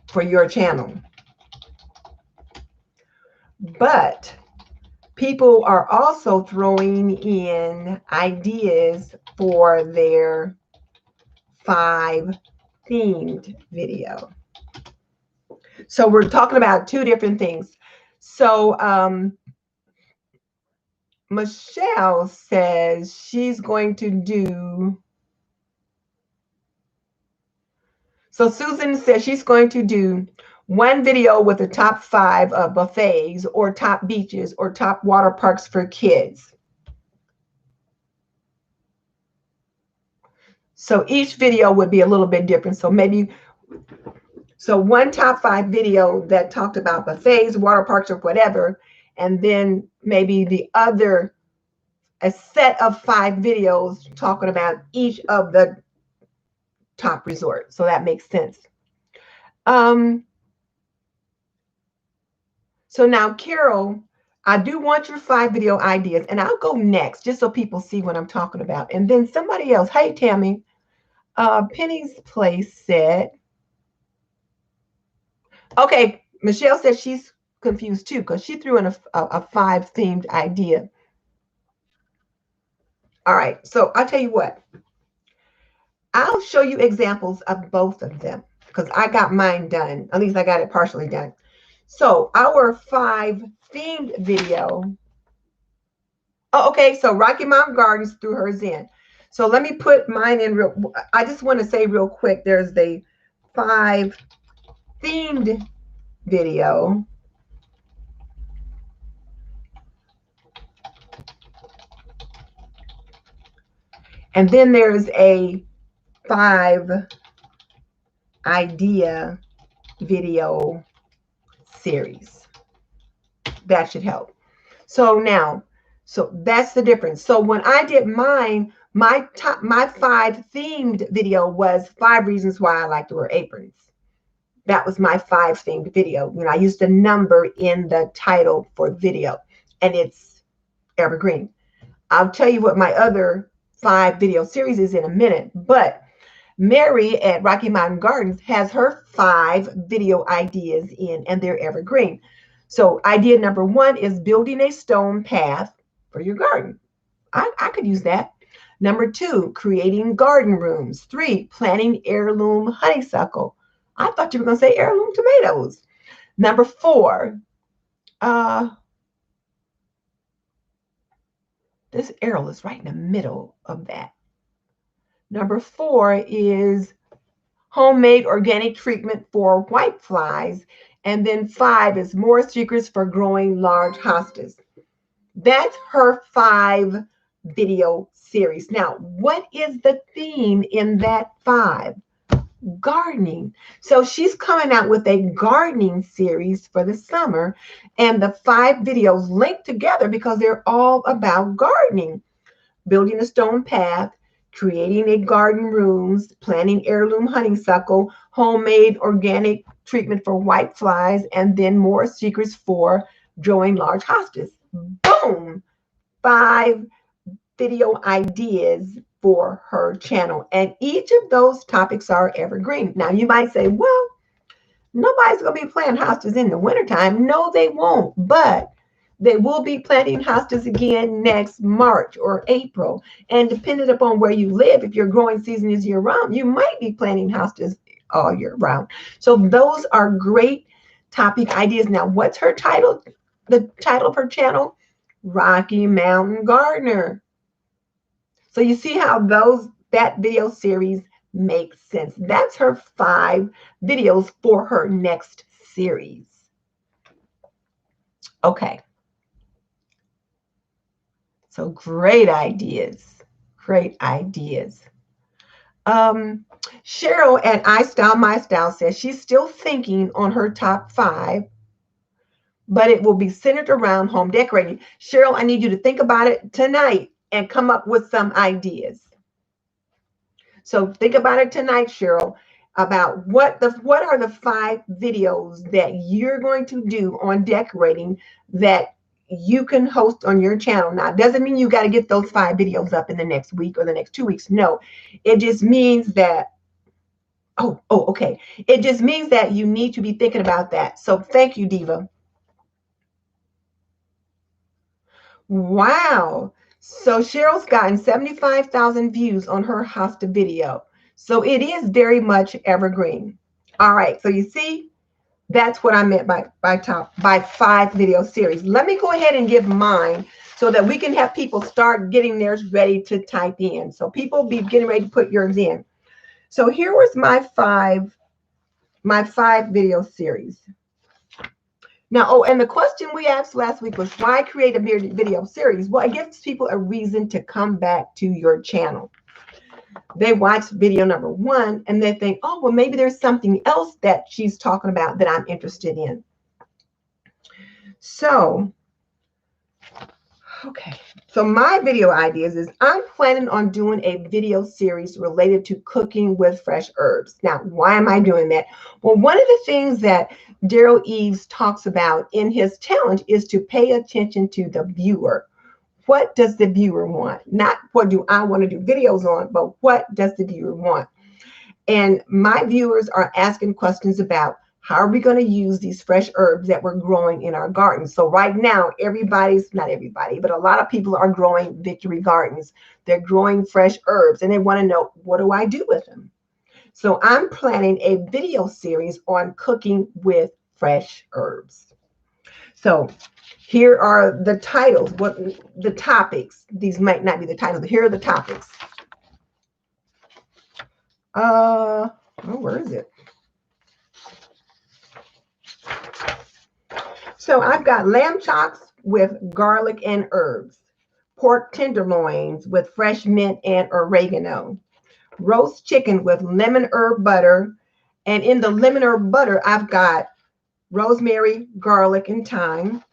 for your channel. But people are also throwing in ideas for their 5 themed video. So we're talking about 2 different things. So Michelle says she's going to do. So Susan says she's going to do 1 video with the top 5 of buffets or top beaches or top water parks for kids. So each video would be a little bit different. So maybe, so 1 top 5 video that talked about buffets, water parks, or whatever, and then maybe the other, a set of 5 videos talking about each of the top resorts. So that makes sense. So now, Carol, I do want your 5 video ideas, and I'll go next just so people see what I'm talking about. And then somebody else, hey, Tammy, Penny's Place said, okay, Michelle said she's confused too because she threw in a 5 themed idea. All right, so I'll tell you what. I'll show you examples of both of them because I got mine done. At least I got it partially done. So our 5 themed video. Oh, okay, so Rocky Mountain Gardens threw hers in. So let me put mine in real. I just want to say real quick, there's the 5 themed video. And then there's a 5 idea video series. That should help. So now, so that's the difference. So when I did mine, my 5 themed video was 5 reasons why I like to wear aprons. That was my 5 themed video. When I used a number in the title for video, and it's evergreen. I'll tell you what my other 5 video series is in a minute, but Mary at Rocky Mountain Gardens has her 5 video ideas in, and they're evergreen. So idea number 1 is building a stone path for your garden. I could use that. Number 2, creating garden rooms. 3, planting heirloom honeysuckle. I thought you were going to say heirloom tomatoes. Number 4, this arrow is right in the middle of that. Number 4 is homemade organic treatment for white flies. And then 5 is more secrets for growing large hostas. That's her 5 video series. Now, what is the theme in that 5? Gardening. So she's coming out with a gardening series for the summer, and the 5 videos linked together because they're all about gardening. Building a stone path, creating a garden rooms, planting heirloom honeysuckle, homemade organic treatment for white flies, and then more secrets for growing large hostas. Boom! 5 video ideas for her channel. And each of those topics are evergreen. Now, you might say, well, nobody's going to be planting hostas in the wintertime. No, they won't. But they will be planting hostas again next March or April. And depending upon where you live, if your growing season is year round, you might be planting hostas all year round. So those are great topic ideas. Now, what's her title? The title of her channel? Rocky Mountain Gardener. So you see how that video series makes sense. That's her 5 videos for her next series. Okay. So great ideas. Great ideas. Cheryl at I Style My Style says she's still thinking on her top 5, but it will be centered around home decorating. Cheryl, I need you to think about it tonight and come up with some ideas. So think about it tonight, Cheryl, about what are the 5 videos that you're going to do on decorating that you can host on your channel. Now, it doesn't mean you got to get those 5 videos up in the next week or the next 2 weeks. No, it just means that, okay. It just means that you need to be thinking about that. So thank you, Diva. Wow. So Cheryl's gotten 75,000 views on her hosta video. So it is very much evergreen. All right. So you see, that's what I meant by 5 video series. Let me go ahead and give mine so that we can have people start getting theirs ready to type in. So people be getting ready to put yours in. So here was my five video series. Now, oh, and the question we asked last week was why create a video series? Well, it gives people a reason to come back to your channel. They watch video number 1 and they think, oh, well, maybe there's something else that she's talking about that I'm interested in. So, okay. So my video ideas is I'm planning on doing a video series related to cooking with fresh herbs. Now, why am I doing that? Well, one of the things that Daryl Eves talks about in his challenge is to pay attention to the viewer. What does the viewer want? Not what do I want to do videos on, but what does the viewer want? And my viewers are asking questions about how are we going to use these fresh herbs that we're growing in our gardens? So right now, not everybody, but a lot of people are growing victory gardens. They're growing fresh herbs and they want to know, what do I do with them? So I'm planning a video series on cooking with fresh herbs. So here are the titles, what the topics. These might not be the titles, but here are the topics. Oh, where is it? So I've got lamb chops with garlic and herbs, pork tenderloins with fresh mint and oregano, roast chicken with lemon herb butter. And in the lemon herb butter, I've got rosemary, garlic, and thyme,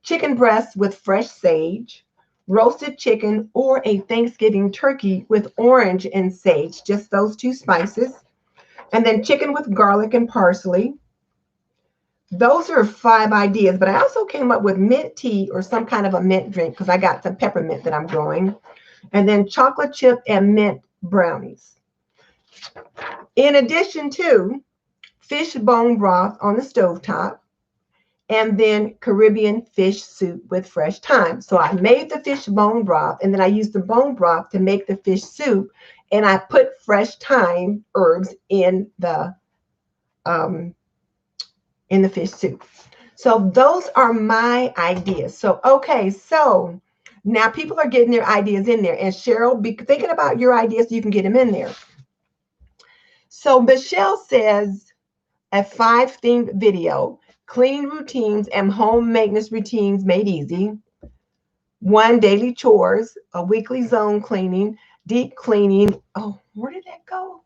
chicken breasts with fresh sage, roasted chicken or a Thanksgiving turkey with orange and sage, just those 2 spices, and then chicken with garlic and parsley. Those are 5 ideas, but I also came up with mint tea or some kind of a mint drink because I got some peppermint that I'm growing, and then chocolate chip and mint brownies. In addition to fish bone broth on the stovetop, and then Caribbean fish soup with fresh thyme. So I made the fish bone broth, and then I used the bone broth to make the fish soup, and I put fresh thyme herbs in the fish soup. So those are my ideas. So, okay, so now people are getting their ideas in there. And Cheryl, be thinking about your ideas so you can get them in there. So Michelle says a 5-themed video, cleaning routines and home maintenance routines made easy. 1 daily chores, a weekly zone cleaning, deep cleaning. Oh, where did that go?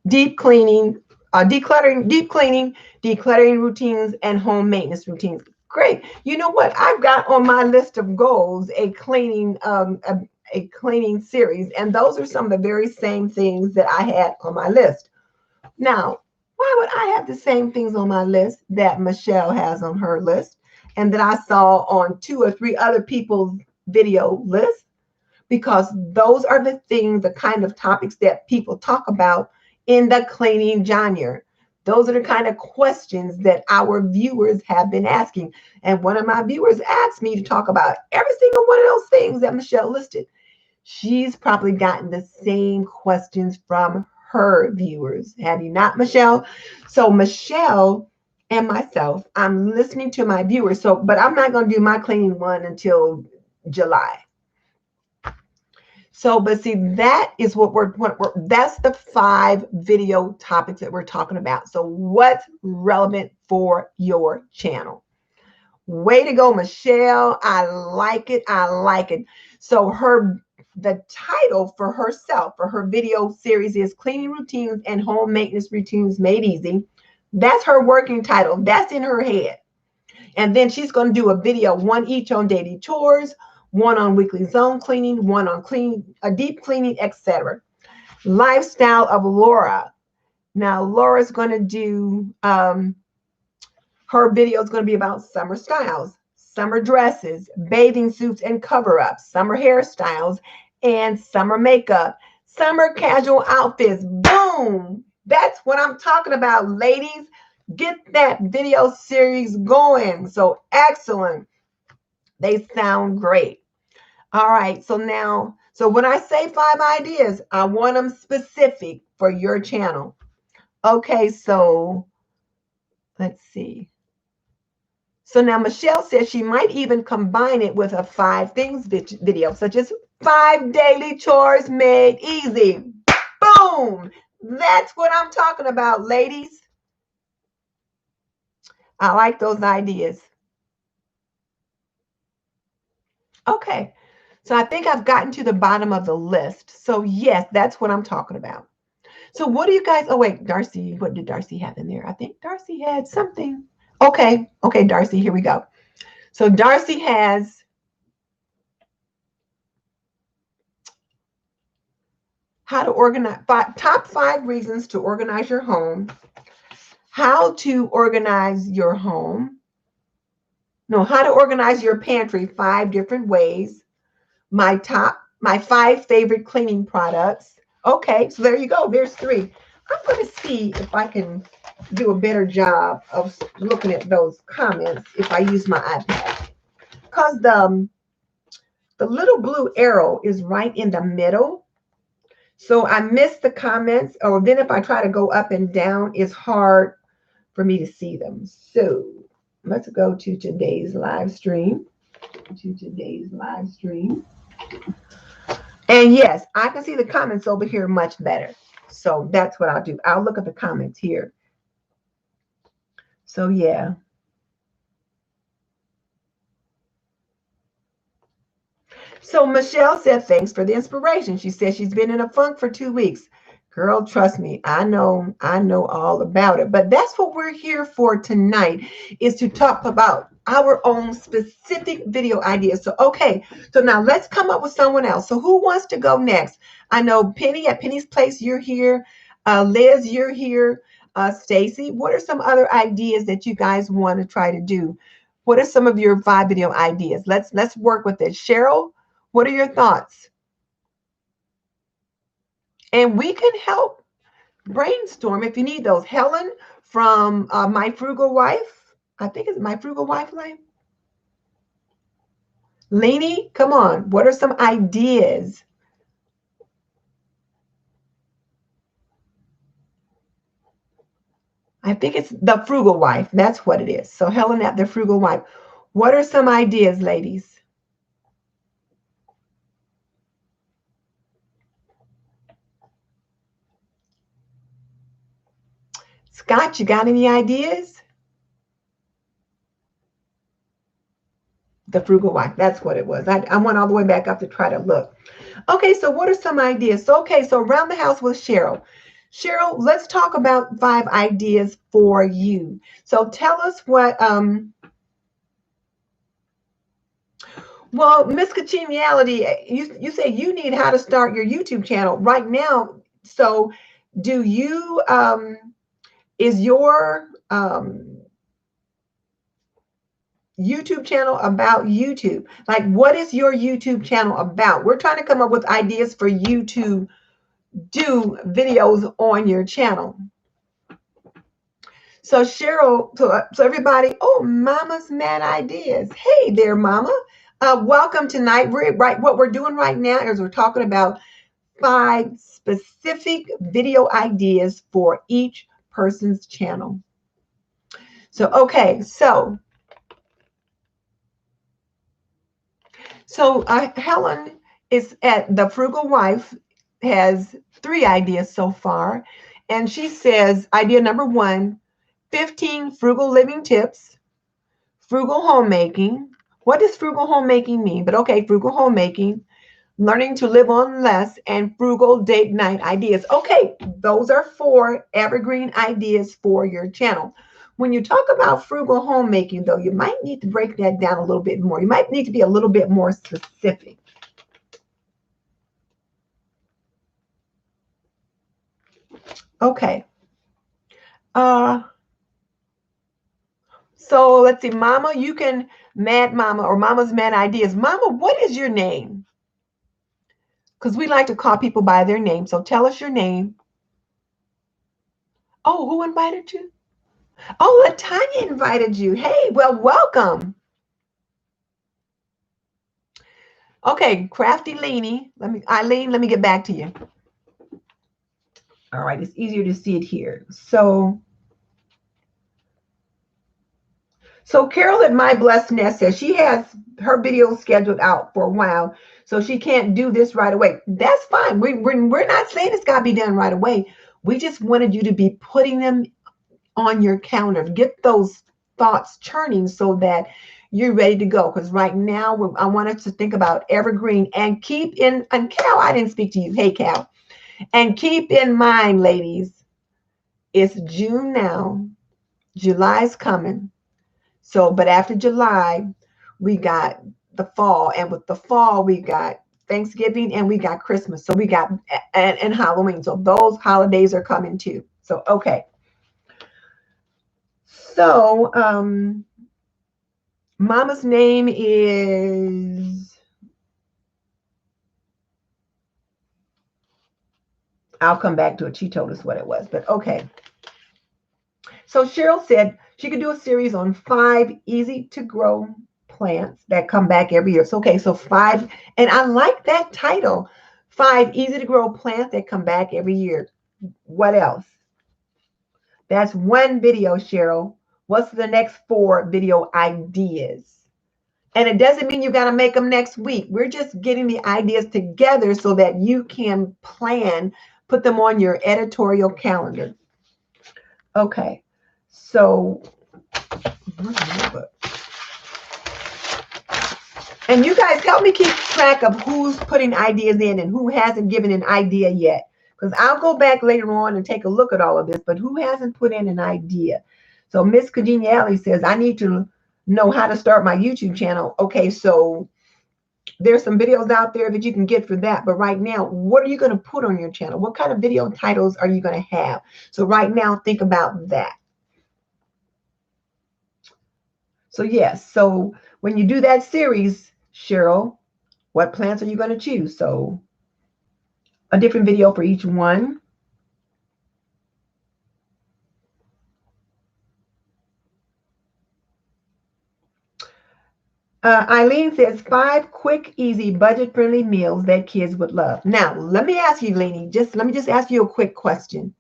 Deep cleaning, decluttering routines, and home maintenance routines. Great. You know what? I've got on my list of goals a cleaning series, and those are some of the very same things that I had on my list. Now, why would I have the same things on my list that Michelle has on her list and that I saw on 2 or 3 other people's video lists? Because those are the things, the kind of topics that people talk about in the cleaning genre. Those are the kind of questions that our viewers have been asking. And one of my viewers asked me to talk about every single one of those things that Michelle listed. She's probably gotten the same questions from her viewers. Have you not, Michelle? So Michelle and myself, I'm listening to my viewers. So, but I'm not going to do my cleaning one until July. So, but see, that is what that's the 5 video topics that we're talking about. So what's relevant for your channel? Way to go, Michelle. I like it. I like it. So the title for herself, for her video series is Cleaning Routines and Home Maintenance Routines Made Easy. That's her working title. That's in her head. And then she's going to do a video, 1 each on daily chores, 1 on weekly zone cleaning, 1 on deep cleaning, etc. Lifestyle of Laura. Now, Laura's going to do, her video is going to be about summer styles, summer dresses, bathing suits and cover-ups, summer hairstyles, and summer makeup, summer casual outfits. Boom! That's what I'm talking about, ladies. Get that video series going. So excellent. They sound great. All right. So now, so when I say 5 ideas, I want them specific for your channel. Okay. So let's see. So now Michelle says she might even combine it with a 5 things video, such as 5 daily chores made easy. Boom. That's what I'm talking about, ladies. I like those ideas. Okay. So I think I've gotten to the bottom of the list. So yes, that's what I'm talking about. So what do you guys, oh wait, Darcy, what did Darcy have in there? I think Darcy had something. Okay. Okay, Darcy, here we go. So Darcy has how to organize, top 5 reasons to organize your home, how to organize your home, no, how to organize your pantry 5 different ways, my 5 favorite cleaning products. Okay, so there you go. There's 3. I'm going to see if I can do a better job of looking at those comments if I use my iPad. Because the little blue arrow is right in the middle. So I missed the comments. Or then if I try to go up and down, it's hard for me to see them. So let's go to today's live stream. And yes, I can see the comments over here much better. So that's what I'll do. I'll look at the comments here. So yeah. So Michelle said, thanks for the inspiration. She said she's been in a funk for 2 weeks. Girl, trust me, I know all about it. But that's what we're here for tonight, is to talk about our own specific video ideas. So, okay, so now let's come up with someone else. So who wants to go next? I know Penny at Penny's Place, you're here. Liz, you're here. Stacy, what are some other ideas that you guys want to try to do? What are some of your 5 video ideas? Let's work with it. Cheryl, what are your thoughts? And we can help brainstorm if you need those. Helen from My Frugal Wife. I think it's My Frugal Wife Life. Lainey, come on. What are some ideas? I think it's The Frugal Wife. That's what it is. So Helen at The Frugal Wife. What are some ideas, ladies? Scott, you got any ideas? The Frugal Wife. That's what it was. I went all the way back up to try to look. Okay, so what are some ideas? So, okay, so around the house with Cheryl. Cheryl, let's talk about 5 ideas for you. So tell us what, well, Miss Congeniality, you say you need how to start your YouTube channel right now. So do you, is your YouTube channel about YouTube? Like, what is your YouTube channel about? We're trying to come up with ideas for you to do videos on your channel. So Cheryl, so everybody, oh, Mama's Mad Ideas. Hey there, Mama. Welcome tonight. What we're doing right now is we're talking about 5 specific video ideas for each person's channel. So, okay, so Helen is at The Frugal Wife, has 3 ideas so far. And she says, idea number 1, 15 frugal living tips, frugal homemaking. What does frugal homemaking mean? But okay, frugal homemaking, learning to live on less, and frugal date night ideas. Okay, those are 4 evergreen ideas for your channel. When you talk about frugal homemaking, though, you might need to break that down a little bit more. You might need to be a little bit more specific. Okay. So let's see, Mama, you can Mad Mama or Mama's Mad Ideas. Mama, what is your name? Because we like to call people by their name. So tell us your name. Oh, who invited you? Oh, Latanya invited you. Hey, well, welcome. Okay, Crafty Leanie. Eileen, let me get back to you. All right, it's easier to see it here. So Carol at My Blessed Nest says she has her video scheduled out for a while, so she can't do this right away. That's fine. We're not saying it's got to be done right away. We just wanted you to be putting them on your calendar. Get those thoughts churning so that you're ready to go. Because right now, I want us to think about evergreen and and Cal, I didn't speak to you. Hey, Cal. And keep in mind, ladies, it's June now. July's coming. So, but after July, we got the fall, and with the fall, we got Thanksgiving and we got Christmas. So we got and Halloween. So those holidays are coming too. So okay. So Mama's name is, I'll come back to it. She told us what it was, but okay. So Cheryl said she could do a series on 5 easy to grow plants that come back every year. So, okay, so 5, and I like that title, 5 easy to grow plants that come back every year. What else? That's one video, Cheryl. What's the next 4 video ideas? And it doesn't mean you got to make them next week. We're just getting the ideas together so that you can plan, put them on your editorial calendar. Okay. So, and you guys help me keep track of who's putting ideas in and who hasn't given an idea yet. Because I'll go back later on and take a look at all of this, but who hasn't put in an idea? So Miss Congeniality says, I need to know how to start my YouTube channel. Okay, so there's some videos out there that you can get for that. But right now, what are you going to put on your channel? What kind of video titles are you going to have? So right now, think about that. So yes, so when you do that series, Cheryl, what plants are you going to choose? So a different video for each one. Eileen says 5 quick, easy, budget-friendly meals that kids would love. Now, let me ask you, Leanie, let me ask you a quick question.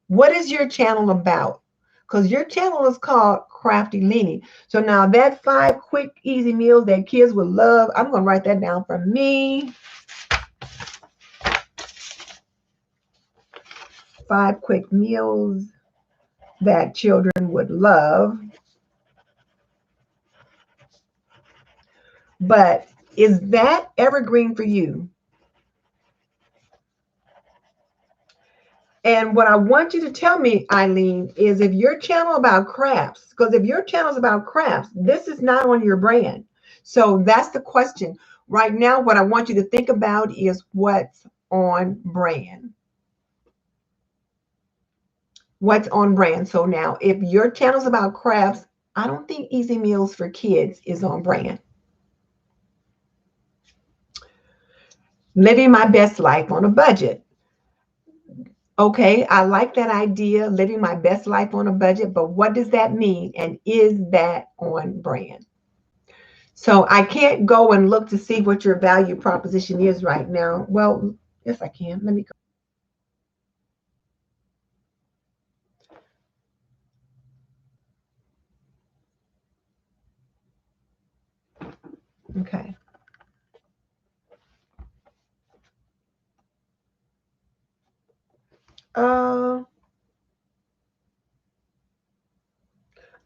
What is your channel about? Because your channel is called Crafty Leanie. So now that 5 quick, easy meals that kids would love, I'm going to write that down for me. 5 quick meals that children would love. But is that evergreen for you? And what I want you to tell me, Eileen, is if your channel about crafts, because if your channel is about crafts, this is not on your brand. So that's the question. Right now, what I want you to think about is what's on brand. What's on brand? So now, if your channel is about crafts, I don't think Easy Meals for Kids is on brand. Living my best life on a budget. Okay, I like that idea, living my best life on a budget, but what does that mean? And is that on brand? So I can't go and look to see what your value proposition is right now. Well, yes, I can. Let me go. Okay.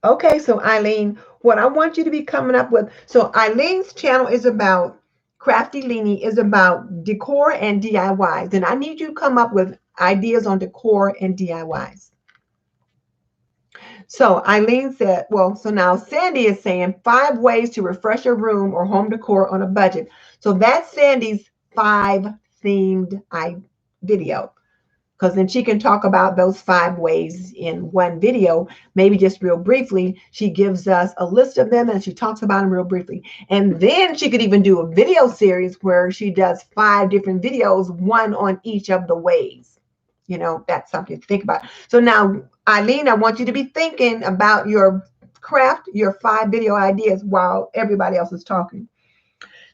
Okay, so Eileen, what I want you to be coming up with, so Eileen's channel is about, Crafty Leanie is about decor and DIYs. And I need you to come up with ideas on decor and DIYs. So Eileen said, well, so now Sandy is saying 5 ways to refresh your room or home decor on a budget. So that's Sandy's 5 themed video. Because then she can talk about those 5 ways in one video, maybe just real briefly. She gives us a list of them and she talks about them real briefly. And then she could even do a video series where she does 5 different videos, one on each of the ways. You know, that's something to think about. So now, Eileen, I want you to be thinking about your craft, your 5 video ideas while everybody else is talking.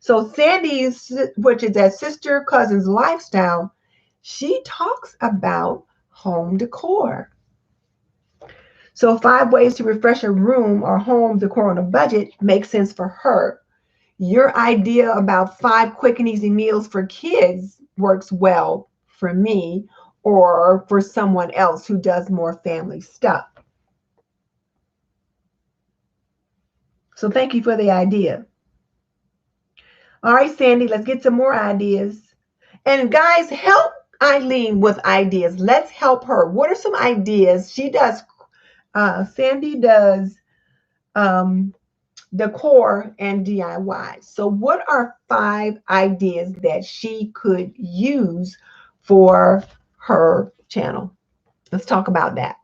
So Sandy's, which is that sister cousin's lifestyle, she talks about home decor. So 5 ways to refresh a room or home decor on a budget makes sense for her. Your idea about 5 quick and easy meals for kids works well for me or for someone else who does more family stuff. So thank you for the idea. All right, Sandy, let's get some more ideas. And guys, help Eileen with ideas. Let's help her. What are some ideas? Sandy does decor and DIY. So what are 5 ideas that she could use for her channel? Let's talk about that.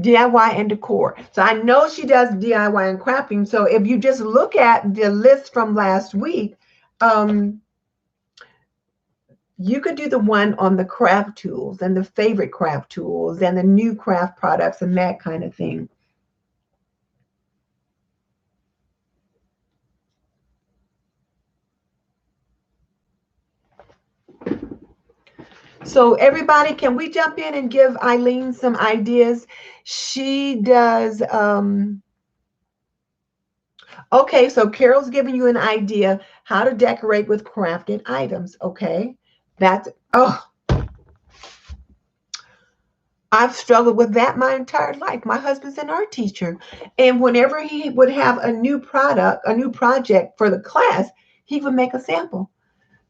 DIY and decor. So I know she does DIY and crafting. So if you just look at the list from last week, you could do the one on the craft tools and the favorite craft tools and the new craft products and that kind of thing. So everybody, can we jump in and give Eileen some ideas? She does, okay, so Carol's giving you an idea how to decorate with crafted items, okay? That's, oh, I've struggled with that my entire life. My husband's an art teacher, and whenever he would have a new product, a new project for the class, he would make a sample.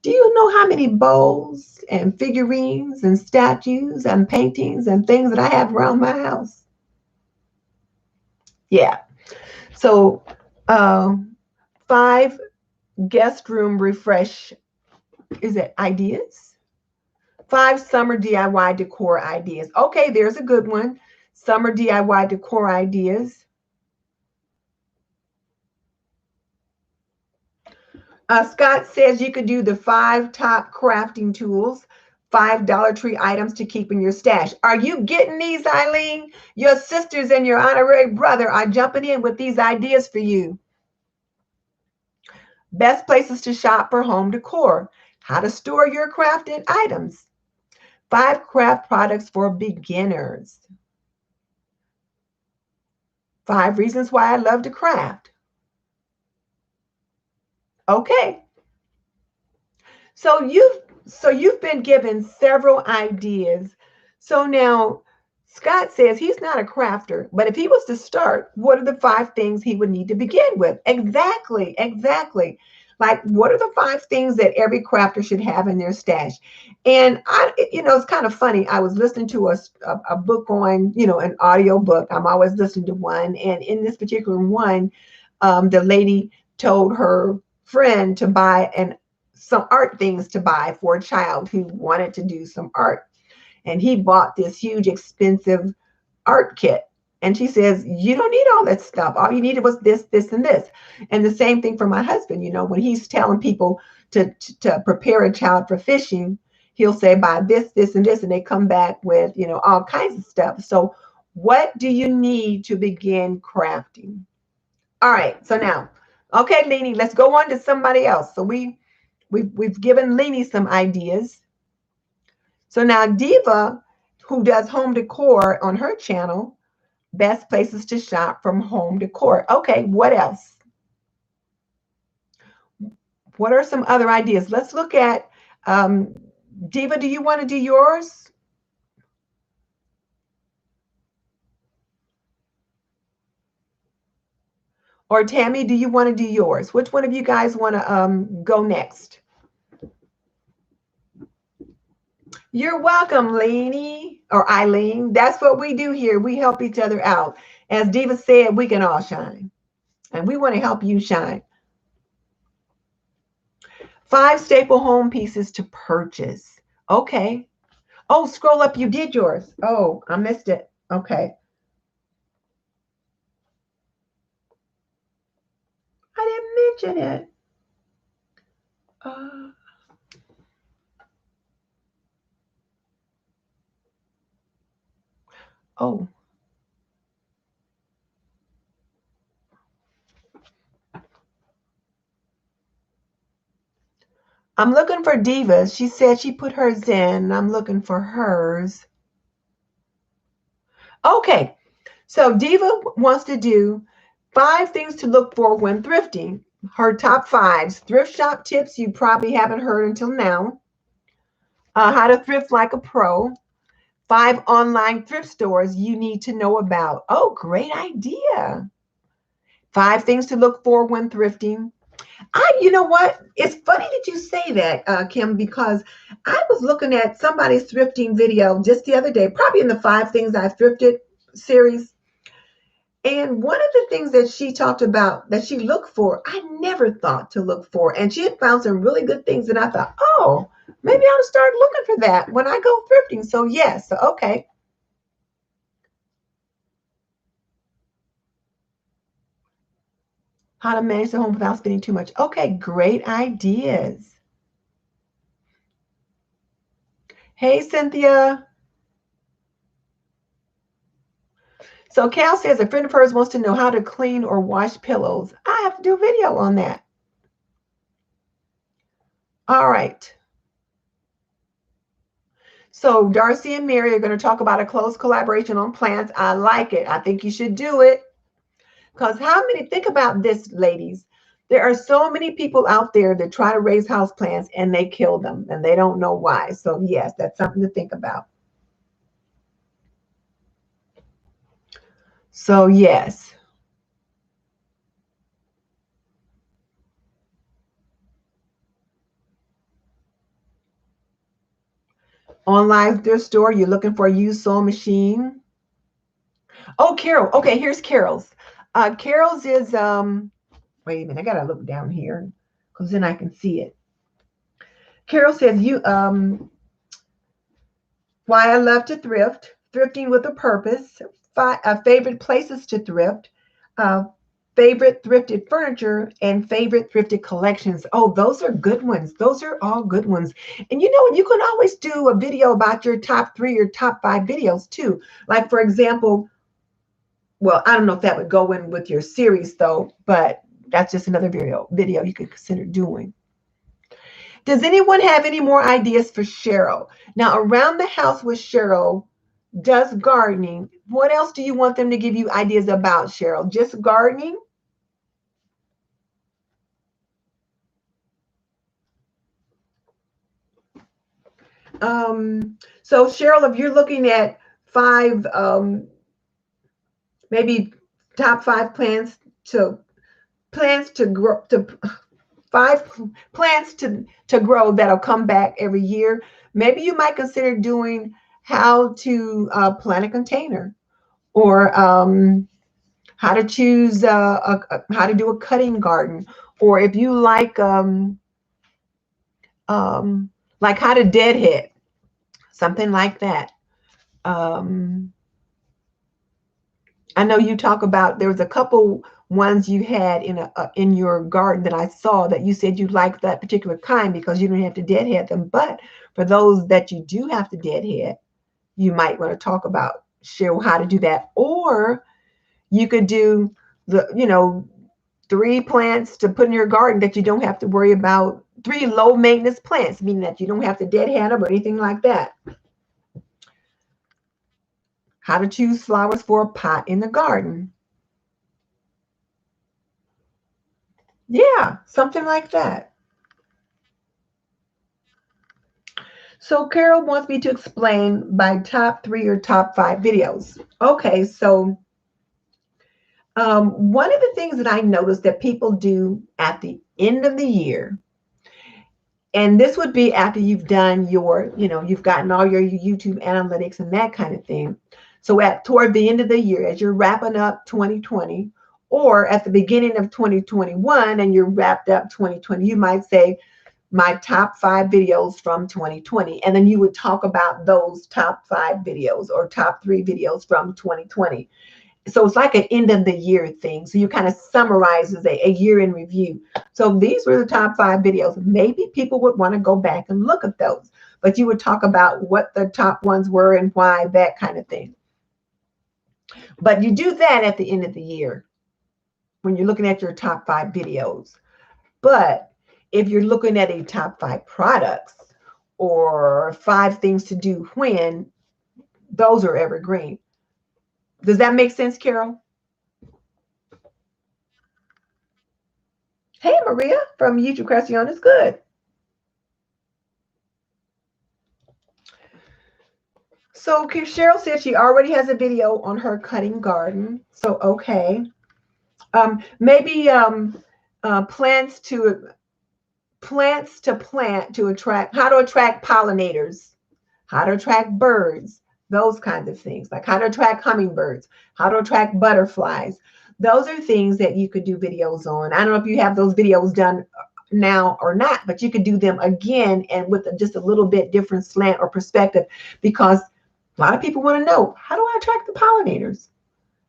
Do you know how many bowls and figurines and statues and paintings and things that I have around my house? Yeah. So, 5 guest room refresh, is it ideas? 5 summer DIY decor ideas. Okay, there's a good one. Summer DIY decor ideas. Scott says you could do the 5 top crafting tools, 5 Dollar Tree items to keep in your stash. Are you getting these, Eileen? Your sisters and your honorary brother are jumping in with these ideas for you. Best places to shop for home decor. How to store your crafted items. 5 craft products for beginners. 5 reasons why I love to craft. Okay. So you've been given several ideas. So now Scott says he's not a crafter, but if he was to start, what are the 5 things he would need to begin with? Exactly, exactly. Like, what are the 5 things that every crafter should have in their stash? And it's kind of funny. I was listening to a book on, an audio book. I'm always listening to one. And in this particular one, the lady told her friend to buy some art things to buy for a child who wanted to do some art. And he bought this huge expensive art kit. And she says, you don't need all that stuff. All you needed was this, this, and this. And the same thing for my husband. When he's telling people to prepare a child for fishing, he'll say, buy this, this, and this. And they come back with, all kinds of stuff. So what do you need to begin crafting? All right. So now, okay, Leanie, let's go on to somebody else. So we've given Leanie some ideas. So now Diva, who does home decor on her channel, best places to shop from home decor. Okay, what else? What are some other ideas? Let's look at, Diva, do you want to do yours? Or Tammy, do you want to do yours? Which one of you guys want to go next? You're welcome, Lainey or Eileen. That's what we do here. We help each other out. As Diva said, we can all shine. And we want to help you shine. 5 staple home pieces to purchase. Okay. Oh, scroll up. You did yours. Oh, I missed it. Okay. I didn't mention it. Oh. I'm looking for Divas. She said she put hers in. I'm looking for hers. Okay. So Diva wants to do 5 things to look for when thrifting. Her top 5s. Thrift shop tips you probably haven't heard until now. How to thrift like a pro. 5 online thrift stores you need to know about. Oh, great idea. 5 things to look for when thrifting. You know what? It's funny that you say that, Kim, because I was looking at somebody's thrifting video just the other day, probably in the 5 things I thrifted series. And one of the things that she talked about that she looked for, I never thought to look for. And she had found some really good things. And I thought, oh, maybe I ought to start looking for that when I go thrifting. So, yes. Okay. How to manage the home without spending too much. Okay. Great ideas. Hey, Cynthia. So Cal says a friend of hers wants to know how to clean or wash pillows. I have to do a video on that. All right. So Darcy and Mary are going to talk about a close collaboration on plants. I like it. I think you should do it. Because think about this, ladies. There are so many people out there that try to raise houseplants and they kill them and they don't know why. So yes, that's something to think about. So yes. Online thrift store, you're looking for a used sewing machine. Oh, Carol. Okay, here's Carol's. Carol's is wait a minute, I gotta look down here because then I can see it. Carol says why I love to thrift, thrifting with a purpose, favorite places to thrift, uh, favorite thrifted furniture, and favorite thrifted collections. Oh, those are good ones. Those are all good ones. And you know, you can always do a video about your top 3 or top 5 videos too. Like for example, well, I don't know if that would go in with your series though, but that's just another video you could consider doing. Does anyone have any more ideas for Cheryl? Now, around the house with Cheryl does gardening. What else do you want them to give you ideas about, Cheryl? Just gardening? So Cheryl, if you're looking at 5, maybe top 5 plants to grow, to 5 plants to grow that'll come back every year. Maybe you might consider doing how to plant a container, or how to choose how to do a cutting garden, or if you like how to deadhead, something like that. Um, I know you talk about, there was a couple ones you had in your garden that I saw that you said you liked that particular kind because you didn't have to deadhead them. But for those that you do have to deadhead, you might want to talk about, share how to do that. Or you could do 3 plants to put in your garden that you don't have to worry about, 3 low maintenance plants, meaning that you don't have to deadhead them or anything like that. How to choose flowers for a pot in the garden. Yeah, something like that. So Carol wants me to explain my top 3 or top 5 videos. Okay, so one of the things that I noticed that people do at the end of the year, and this would be after you've done you've gotten all your YouTube analytics and that kind of thing. So toward the end of the year, as you're wrapping up 2020, or at the beginning of 2021 and you're wrapped up 2020, you might say, my top 5 videos from 2020. And then you would talk about those top 5 videos or top 3 videos from 2020. So it's like an end of the year thing. So you kind of summarizes a year in review. So these were the top 5 videos. Maybe people would want to go back and look at those, but you would talk about what the top ones were and why, that kind of thing. But you do that at the end of the year when you're looking at your top 5 videos. But if you're looking at a top 5 products or 5 things to do when, those are evergreen. Does that make sense, Carol? Hey, Maria from YouTube Creation is good. So Cheryl said she already has a video on her cutting garden. So, okay. Maybe plants to plant to attract, how to attract pollinators, how to attract birds, those kinds of things, like how to attract hummingbirds, how to attract butterflies. Those are things that you could do videos on. I don't know if you have those videos done now or not, but you could do them again and with just a little bit different slant or perspective, because a lot of people want to know, how do I attract the pollinators?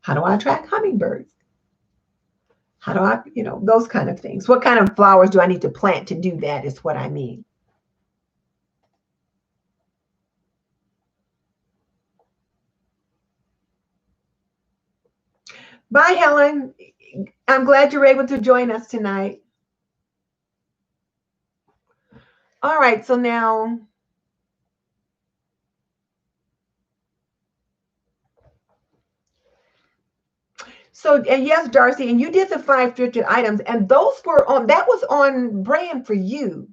How do I attract hummingbirds? How do I, those kind of things. What kind of flowers do I need to plant to do that is what I mean. Bye, Helen. I'm glad you're able to join us tonight. All right, so now, and yes, Darcy, and you did the 5 thrifted items, and those were on, that was on brand for you.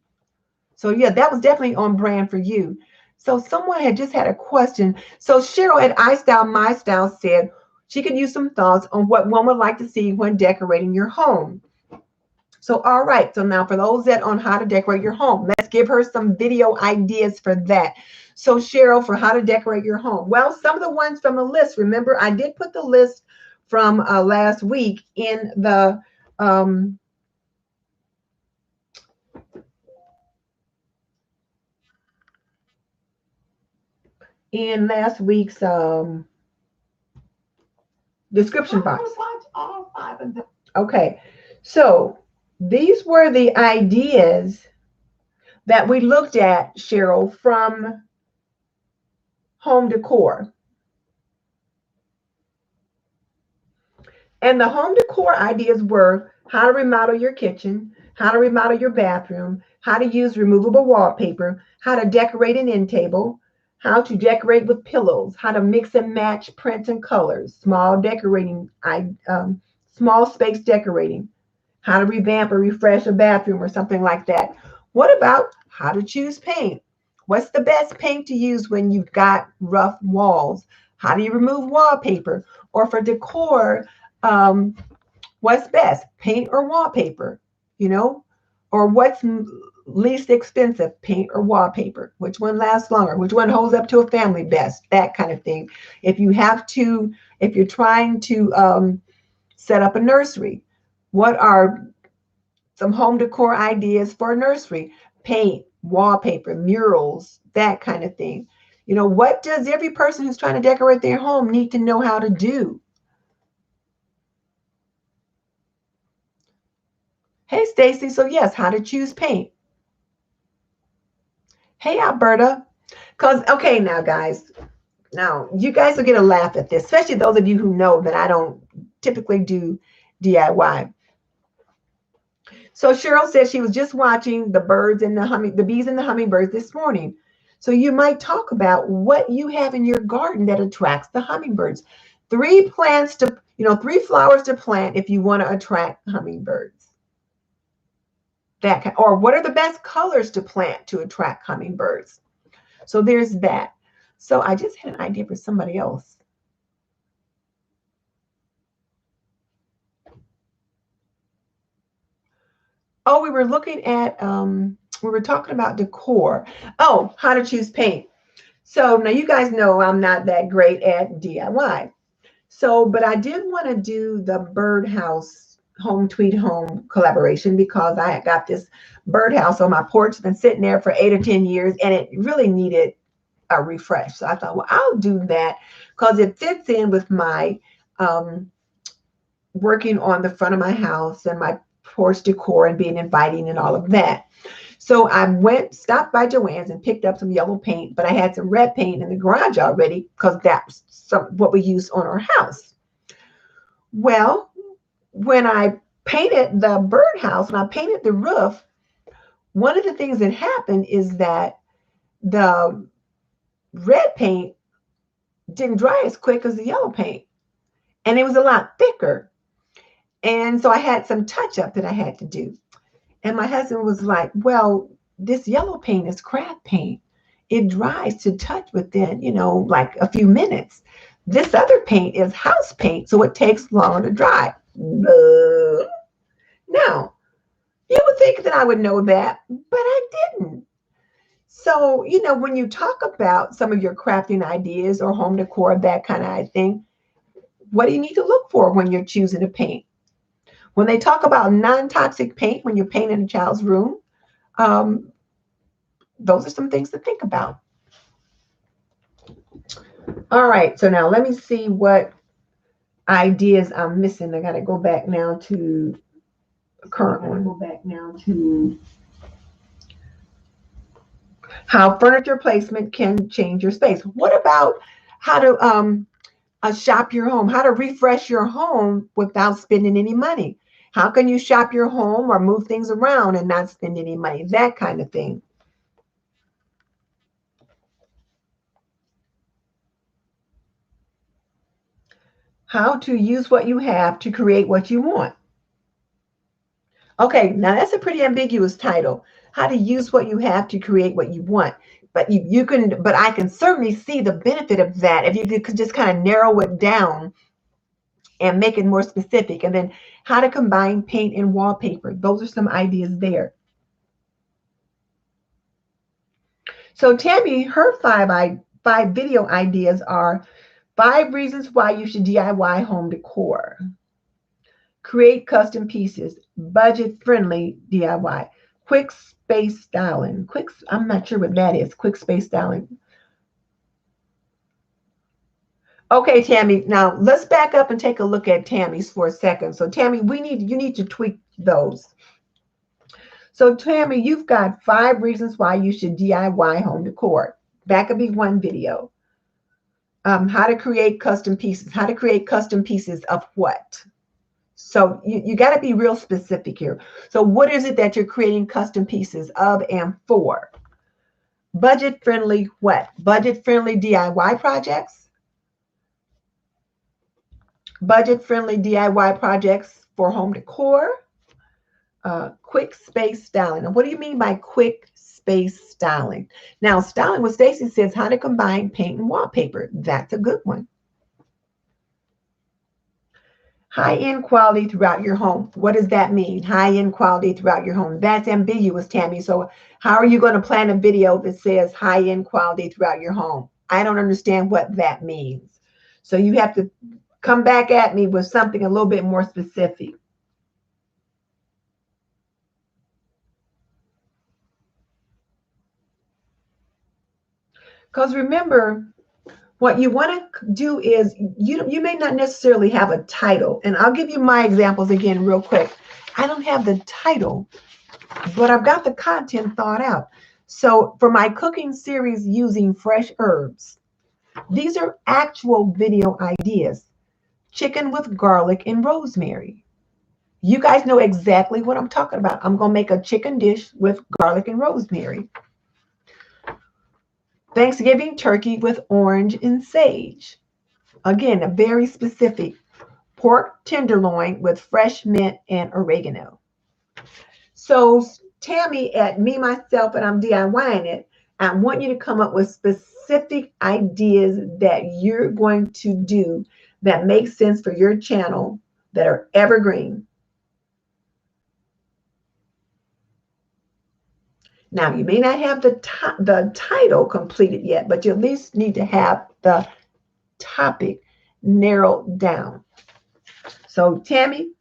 So yeah, that was definitely on brand for you. So someone had just had a question. So Cheryl at iStyle My Style said she could use some thoughts on what one would like to see when decorating your home. So, all right. So now for those that on how to decorate your home, let's give her some video ideas for that. So Cheryl, for how to decorate your home. Well, some of the ones from the list, remember, I did put the list from last week in the last week's description box. Okay, so these were the ideas that we looked at, Cheryl, from home decor. And the home decor ideas were how to remodel your kitchen, how to remodel your bathroom, how to use removable wallpaper, how to decorate an end table, how to decorate with pillows, how to mix and match prints and colors, small space decorating, how to revamp or refresh a bathroom or something like that. What about how to choose paint? What's the best paint to use when you've got rough walls? How do you remove wallpaper? Or for decor, what's best, paint or wallpaper? Or what's least expensive, paint or wallpaper? Which one lasts longer? Which one holds up to a family best? That kind of thing. If you're trying to set up a nursery, what are some home decor ideas for a nursery? Paint, wallpaper, murals, that kind of thing. What does every person who's trying to decorate their home need to know how to do? Hey, Stacy. So yes, how to choose paint. Hey, Alberta. Okay, now guys, you guys will get a laugh at this, especially those of you who know that I don't typically do DIY. So Cheryl said she was just watching the bees and the hummingbirds this morning. So you might talk about what you have in your garden that attracts the hummingbirds. 3 flowers to plant if you want to attract hummingbirds. Or what are the best colors to plant to attract hummingbirds? So there's that. So I just had an idea for somebody else. Oh, we were looking at, we were talking about decor. Oh, how to choose paint. So now you guys know I'm not that great at DIY. So, but I did want to do the birdhouse Home Tweet Home collaboration because I got this birdhouse on my porch. It's been sitting there for 8 or 10 years and it really needed a refresh. So I thought, well, I'll do that because it fits in with my working on the front of my house and my porch decor and being inviting and all of that. So I stopped by Joann's and picked up some yellow paint, but I had some red paint in the garage already because that's what we use on our house. Well, when I painted the birdhouse, when I painted the roof, one of the things that happened is that the red paint didn't dry as quick as the yellow paint, and it was a lot thicker. And so I had some touch up that I had to do. And my husband was like, well, this yellow paint is craft paint. It dries to touch within, like a few minutes. This other paint is house paint, so it takes longer to dry. Now, you would think that I would know that, but I didn't. So, when you talk about some of your crafting ideas or home decor, that kind of thing, what do you need to look for when you're choosing a paint? When they talk about non-toxic paint, when you're painting a child's room, those are some things to think about. All right, so now let me see what ideas I'm missing. I got to go back now to the current one. Go back now to how furniture placement can change your space. What about how to shop your home, how to refresh your home without spending any money? How can you shop your home or move things around and not spend any money? That kind of thing. How to use what you have to create what you want. Okay, now that's a pretty ambiguous title. How to use what you have to create what you want. But but I can certainly see the benefit of that if you could just kind of narrow it down and make it more specific. And then how to combine paint and wallpaper. Those are some ideas there. So Tammy, her five video ideas are 5 reasons why you should DIY home decor. Create custom pieces, budget-friendly DIY. Quick space styling. I'm not sure what that is. Quick space styling. Okay, Tammy, now let's back up and take a look at Tammy's for a second. So Tammy, you need to tweak those. So Tammy, you've got 5 reasons why you should DIY home decor. That could be one video. How to create custom pieces. How to create custom pieces of what? So you got to be real specific here. So what is it that you're creating custom pieces of and for? Budget-friendly what? Budget-friendly DIY projects? Budget-friendly DIY projects for home decor? Quick space styling. Now, what do you mean by quick space styling? Now, styling, what Stacy says, how to combine paint and wallpaper. That's a good one. High-end quality throughout your home. What does that mean? High-end quality throughout your home. That's ambiguous, Tammy. So how are you going to plan a video that says high-end quality throughout your home? I don't understand what that means. So you have to come back at me with something a little bit more specific. Because remember, what you want to do is you may not necessarily have a title. And I'll give you my examples again real quick. I don't have the title, but I've got the content thought out. So for my cooking series using fresh herbs, these are actual video ideas. Chicken with garlic and rosemary. You guys know exactly what I'm talking about. I'm going to make a chicken dish with garlic and rosemary. Thanksgiving turkey with orange and sage. Again, a very specific. Pork tenderloin with fresh mint and oregano. So Tammy, at me, myself, and I'm DIYing it, I want you to come up with specific ideas that you're going to do that make sense for your channel, that are evergreen. Now, you may not have the title completed yet, but you at least need to have the topic narrowed down. So, Tammy,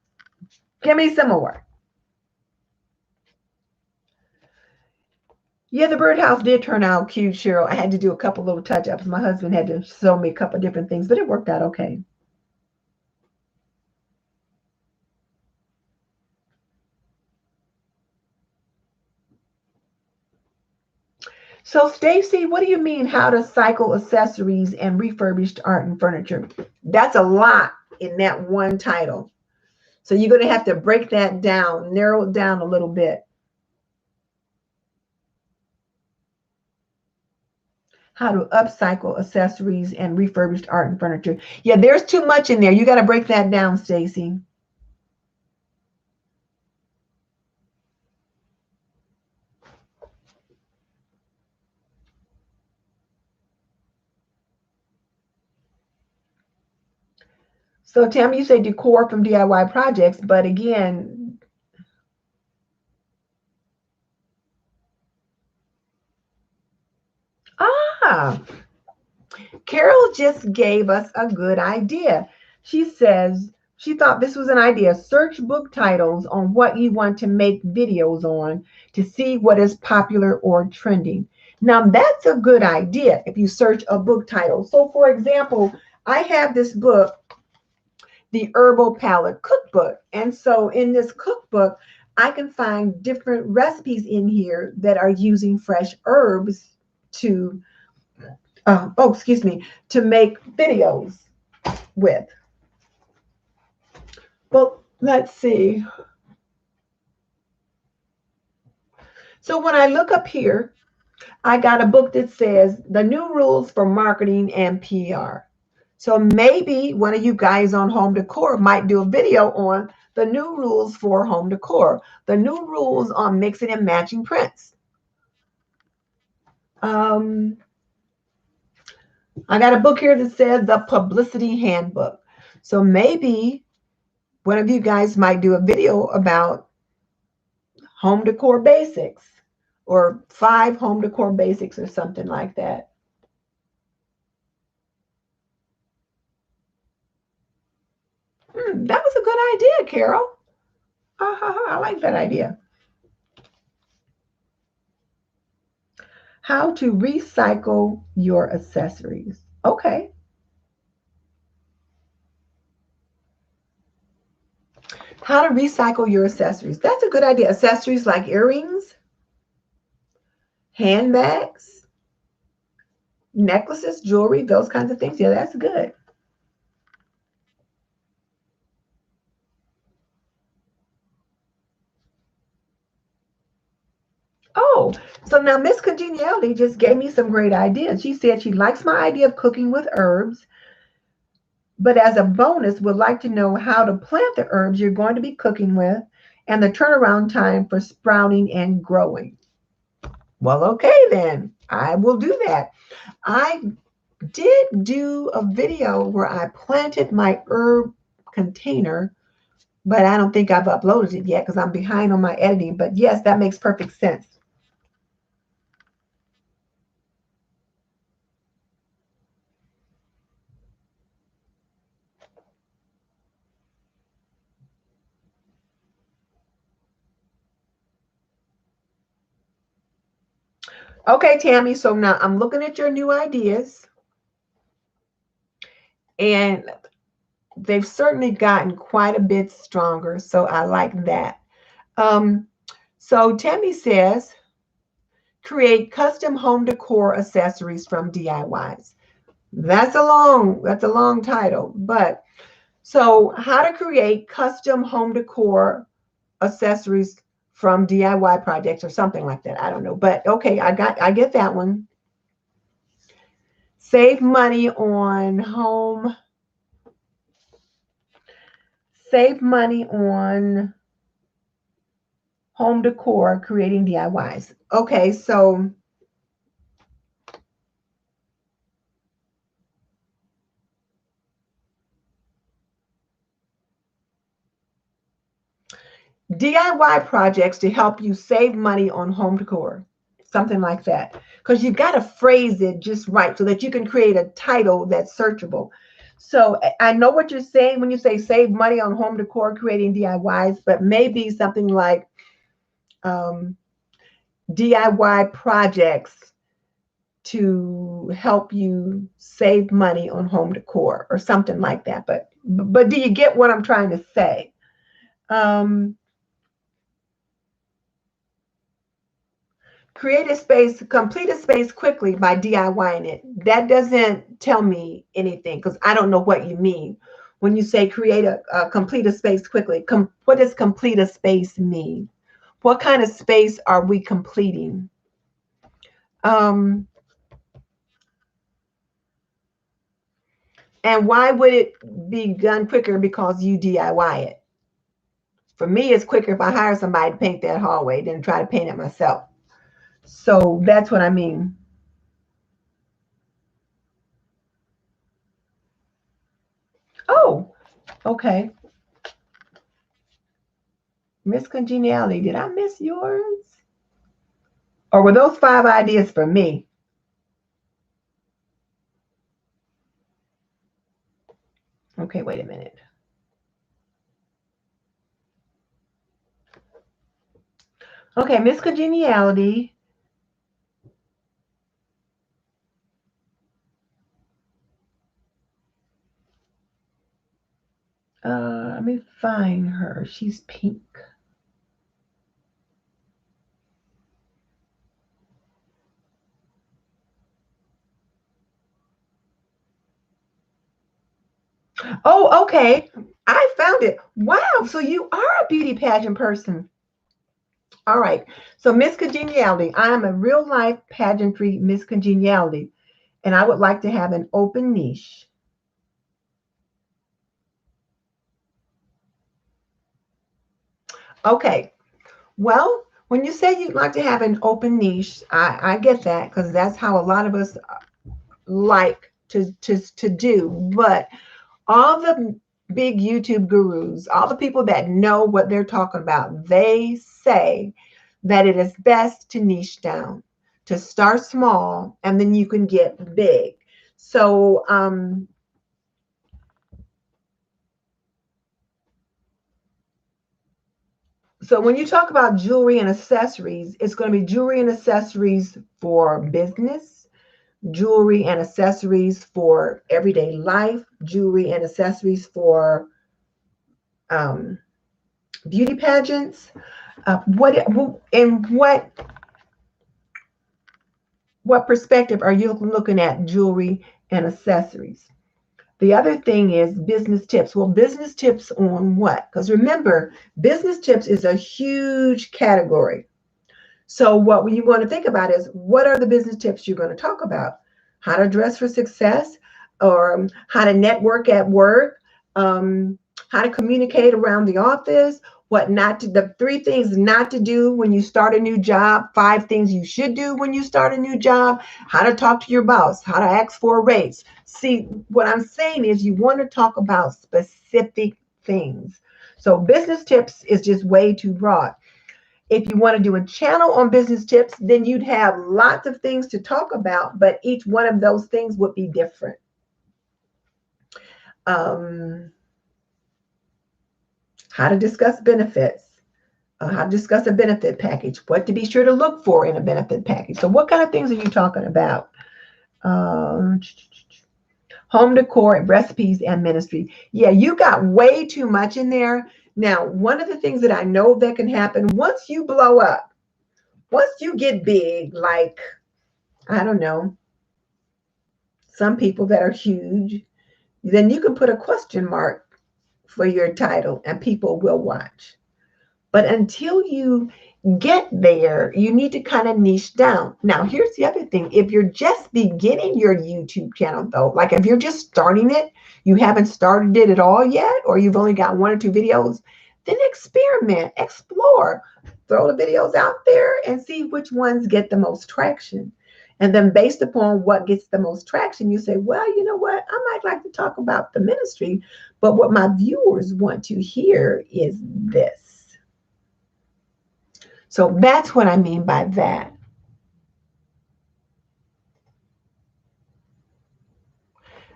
give me some more. Yeah, the birdhouse did turn out cute, Cheryl. I had to do a couple little touch-ups. My husband had to show me a couple different things, but it worked out okay. So, Stacy, what do you mean how to cycle accessories and refurbished art and furniture? That's a lot in that one title. So you're going to have to break that down, narrow it down a little bit. how to upcycle accessories and refurbished art and furniture. Yeah, there's too much in there. You got to break that down, Stacy. So Tammy, you say decor from DIY projects, but again, Carol just gave us a good idea. She says she thought this was an idea. Search book titles on what you want to make videos on to see what is popular or trending. Now that's a good idea if you search a book title. So for example, I have this book, the Herbal Palette Cookbook. And so in this cookbook, I can find different recipes in here that are using fresh herbs to, to make videos with. Well, let's see. So when I look up here, I got a book that says The New Rules for Marketing and PR. So maybe one of you guys on home decor might do a video on the new rules for home decor, the new rules on mixing and matching prints. I got a book here that says The Publicity Handbook. So maybe one of you guys might do a video about home decor basics or 5 home decor basics or something like that. That was a good idea, Carol. I like that idea. How to recycle your accessories. Okay. How to recycle your accessories. That's a good idea. Accessories like earrings, handbags, necklaces, jewelry, those kinds of things. Yeah, that's good. Oh, so now Miss Congeniality just gave me some great ideas. She said she likes my idea of cooking with herbs, but as a bonus, would like to know how to plant the herbs you're going to be cooking with and the turnaround time for sprouting and growing. Well, okay, then I will do that. I did do a video where I planted my herb container, but I don't think I've uploaded it yet because I'm behind on my editing. But yes, that makes perfect sense. Okay, Tammy, so now I'm looking at your new ideas, and they've certainly gotten quite a bit stronger, so I like that. So Tammy says, create custom home decor accessories from DIYs. That's a long title, but so how to create custom home decor accessories from DIY projects or something like that. I don't know, but okay, I get that one. Save money on home. Save money on home decor, creating DIYs. Okay, so DIY projects to help you save money on home decor, something like that. Because you've got to phrase it just right so that you can create a title that's searchable. So I know what you're saying when you say save money on home decor, creating DIYs, but maybe something like DIY projects to help you save money on home decor or something like that. But do you get what I'm trying to say? Create a space, complete a space quickly by DIYing it. That doesn't tell me anything because I don't know what you mean when you say create complete a space quickly. What does complete a space mean? What kind of space are we completing? And why would it be done quicker? Because you DIY it. For me, it's quicker if I hire somebody to paint that hallway than try to paint it myself. So that's what I mean. Oh, okay. Miss Congeniality, did I miss yours? Or were those 5 ideas for me? Okay, wait a minute. Okay, Miss Congeniality. Let me find her. She's pink. Oh, okay. I found it. Wow. So you are a beauty pageant person. All right. So Miss Congeniality, I am a real life pageantry Miss Congeniality, and I would like to have an open niche. Okay. Well, when you say you'd like to have an open niche, I get that because that's how a lot of us like to do. But all the big YouTube gurus, all the people that know what they're talking about, they say that it is best to niche down, to start small, and then you can get big. So, so when you talk about jewelry and accessories, it's going to be jewelry and accessories for business, jewelry and accessories for everyday life, jewelry and accessories for um, beauty pageants. What perspective are you looking at jewelry and accessories? The other thing is business tips. Well, business tips on what? Because remember, business tips is a huge category. So what you want to think about is what are the business tips you're going to talk about? How to dress for success, or how to network at work, how to communicate around the office, what not to, the 3 things not to do when you start a new job, 5 things you should do when you start a new job, how to talk to your boss, how to ask for a raise. See, what I'm saying is you want to talk about specific things. So business tips is just way too broad. If you want to do a channel on business tips, then you'd have lots of things to talk about, but each one of those things would be different. How to discuss benefits, how to discuss a benefit package, what to be sure to look for in a benefit package. So what kind of things are you talking about? Home decor, recipes, and ministry. Yeah, you got way too much in there. Now, one of the things that I know that can happen once you blow up, once you get big, like, I don't know, some people that are huge, then you can put a question mark for your title and people will watch. But until you get there, you need to kind of niche down. Now, here's the other thing. If you're just beginning your YouTube channel, though, like if you're just starting it, you haven't started it at all yet, or you've only got 1 or 2 videos, then experiment, explore, throw the videos out there and see which ones get the most traction. And then based upon what gets the most traction, you say, well, you know what? I might like to talk about the ministry, but what my viewers want to hear is this. So that's what I mean by that.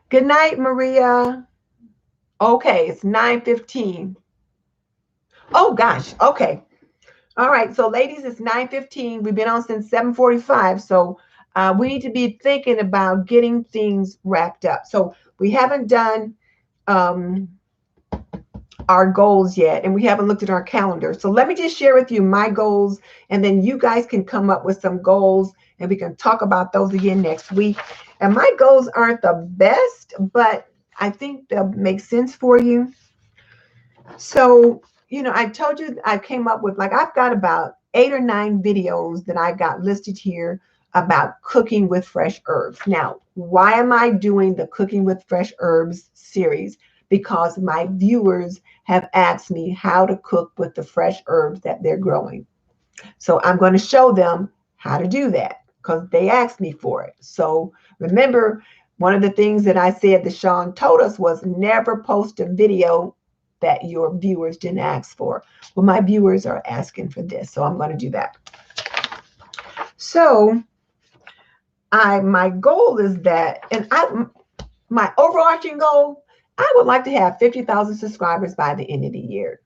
Good night, Maria. Okay, it's 9:15. Oh gosh. Okay. All right. So ladies, it's 9:15. We've been on since 7:45. So we need to be thinking about getting things wrapped up. So we haven't done our goals yet, and we haven't looked at our calendar. So let me just share with you my goals, and then you guys can come up with some goals and we can talk about those again next week. And my goals aren't the best, but I think they'll make sense for you. So, I told you I came up with, like, I've got about 8 or 9 videos that I got listed here about cooking with fresh herbs. Now, why am I doing the cooking with fresh herbs series? Because my viewers have asked me how to cook with the fresh herbs that they're growing. So I'm going to show them how to do that because they asked me for it. So remember, one of the things that I said that Sean told us was never post a video that your viewers didn't ask for. Well, my viewers are asking for this, so I'm going to do that. So my goal is that, and my overarching goal, I would like to have 50,000 subscribers by the end of the year.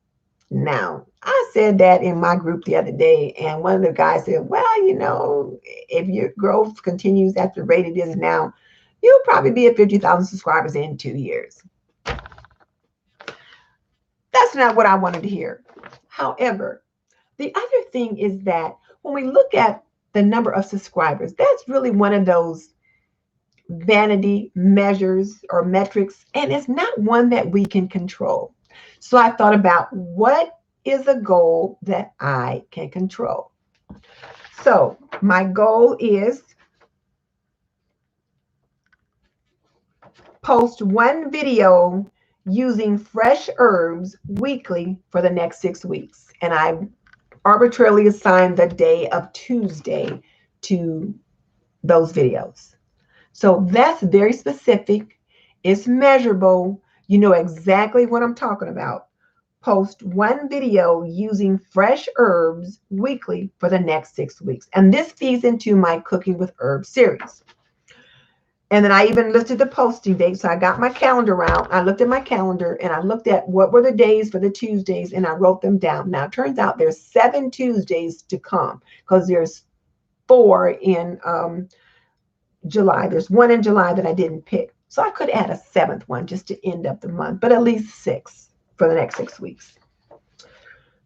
Now, I said that in my group the other day, and one of the guys said, well, you know, if your growth continues at the rate it is now, you'll probably be at 50,000 subscribers in 2 years. That's not what I wanted to hear. However, the other thing is that when we look at the number of subscribers, that's really one of those vanity measures or metrics, and it's not one that we can control. So I thought about what is a goal that I can control. So my goal is post one video using fresh herbs weekly for the next 6 weeks. And I arbitrarily assigned the day of Tuesday to those videos. So that's very specific. It's measurable. You know exactly what I'm talking about. Post one video using fresh herbs weekly for the next 6 weeks. And this feeds into my Cooking with Herbs series. And then I even listed the posting date. So I got my calendar out. I looked at my calendar and I looked at what were the days for the Tuesdays and I wrote them down. Now it turns out there's 7 Tuesdays to come because there's 4 in July. There's 1 in July that I didn't pick. So I could add a 7th one just to end up the month, but at least 6 for the next 6 weeks.